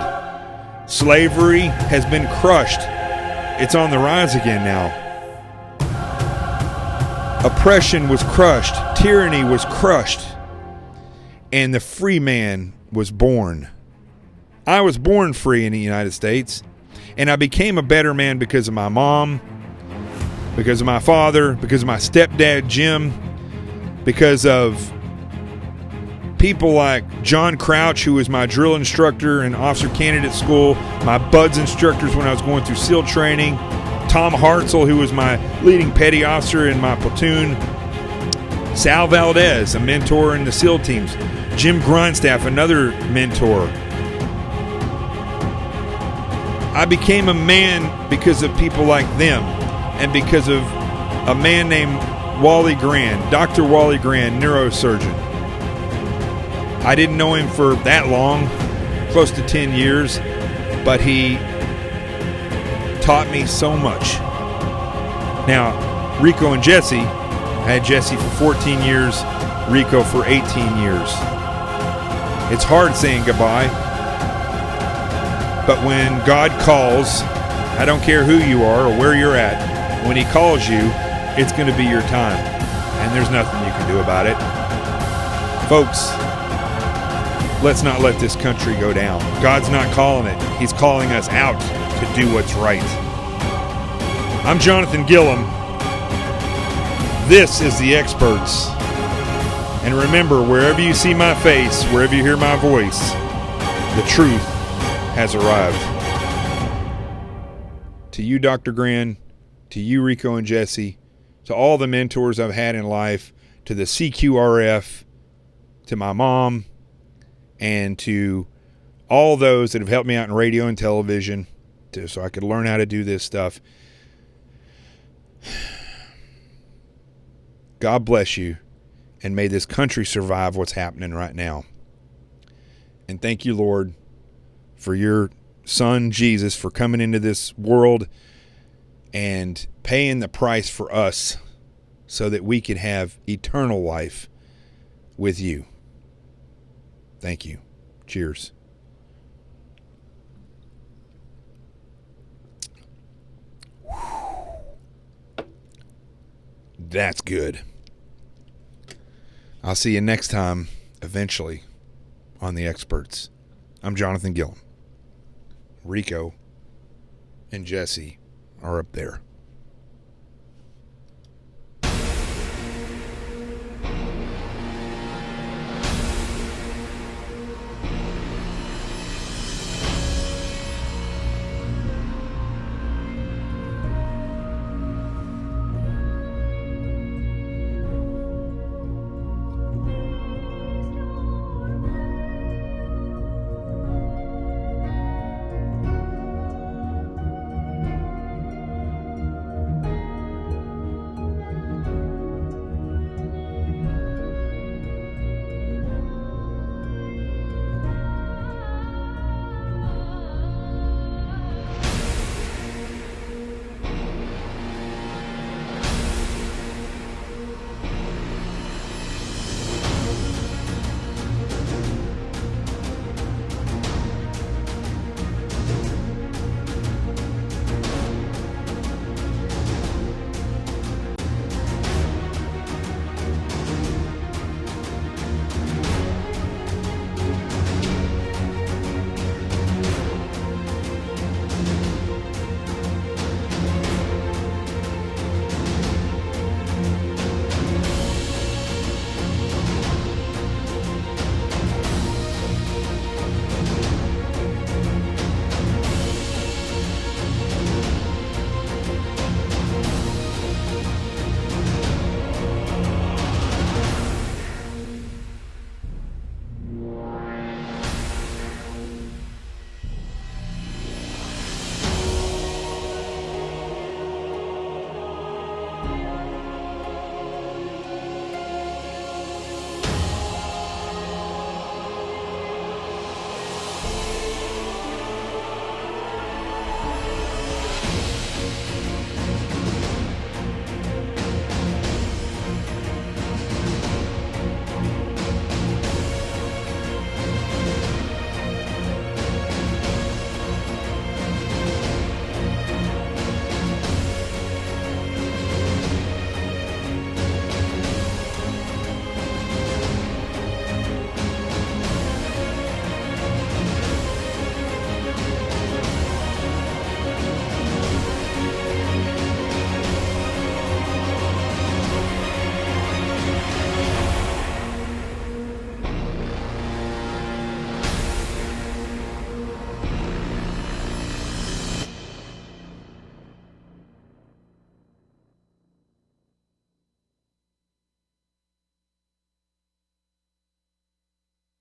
Slavery has been crushed. It's on the rise again now. Oppression was crushed. Tyranny was crushed. And the free man was born. I was born free in the United States. And I became a better man because of my mom, because of my father, because of my stepdad, Jim, because of people like John Crouch, who was my drill instructor in officer candidate school, my BUDS instructors when I was going through SEAL training, Tom Hartzell, who was my leading petty officer in my platoon, Sal Valdez, a mentor in the SEAL teams, Jim Grindstaff, another mentor. I became a man because of people like them, and because of a man named Wally Grand, Dr. Wally Grand, neurosurgeon. I didn't know him for that long, close to 10 years, but he taught me so much. Now, Rico and Jesse, I had Jesse for 14 years, Rico for 18 years. It's hard saying goodbye, but when God calls, I don't care who you are or where you're at, when he calls you, it's going to be your time, and there's nothing you can do about it. Folks, let's not let this country go down. God's not calling it. He's calling us out to do what's right. I'm Jonathan Gillum. This is The Experts. And remember, wherever you see my face, wherever you hear my voice, the truth has arrived. To you, Dr. Grand, to you, Rico and Jesse, to all the mentors I've had in life, to the CQRF, to my mom, and to all those that have helped me out in radio and television so I could learn how to do this stuff. God bless you, and may this country survive what's happening right now. And thank you, Lord, for your son, Jesus, for coming into this world and paying the price for us so that we could have eternal life with you. Thank you. Cheers. That's good. I'll see you next time, eventually, on The Experts. I'm Jonathan Gillum. Rico and Jesse are up there.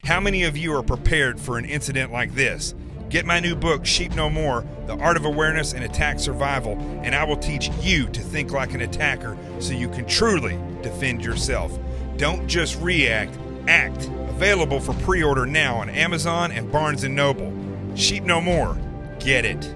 How many of you are prepared for an incident like this? Get my new book, Sheep No More, The Art of Awareness and Attack Survival, and I will teach you to think like an attacker so you can truly defend yourself. Don't just react, act. Available for pre-order now on Amazon and Barnes & Noble. Sheep No More. Get it.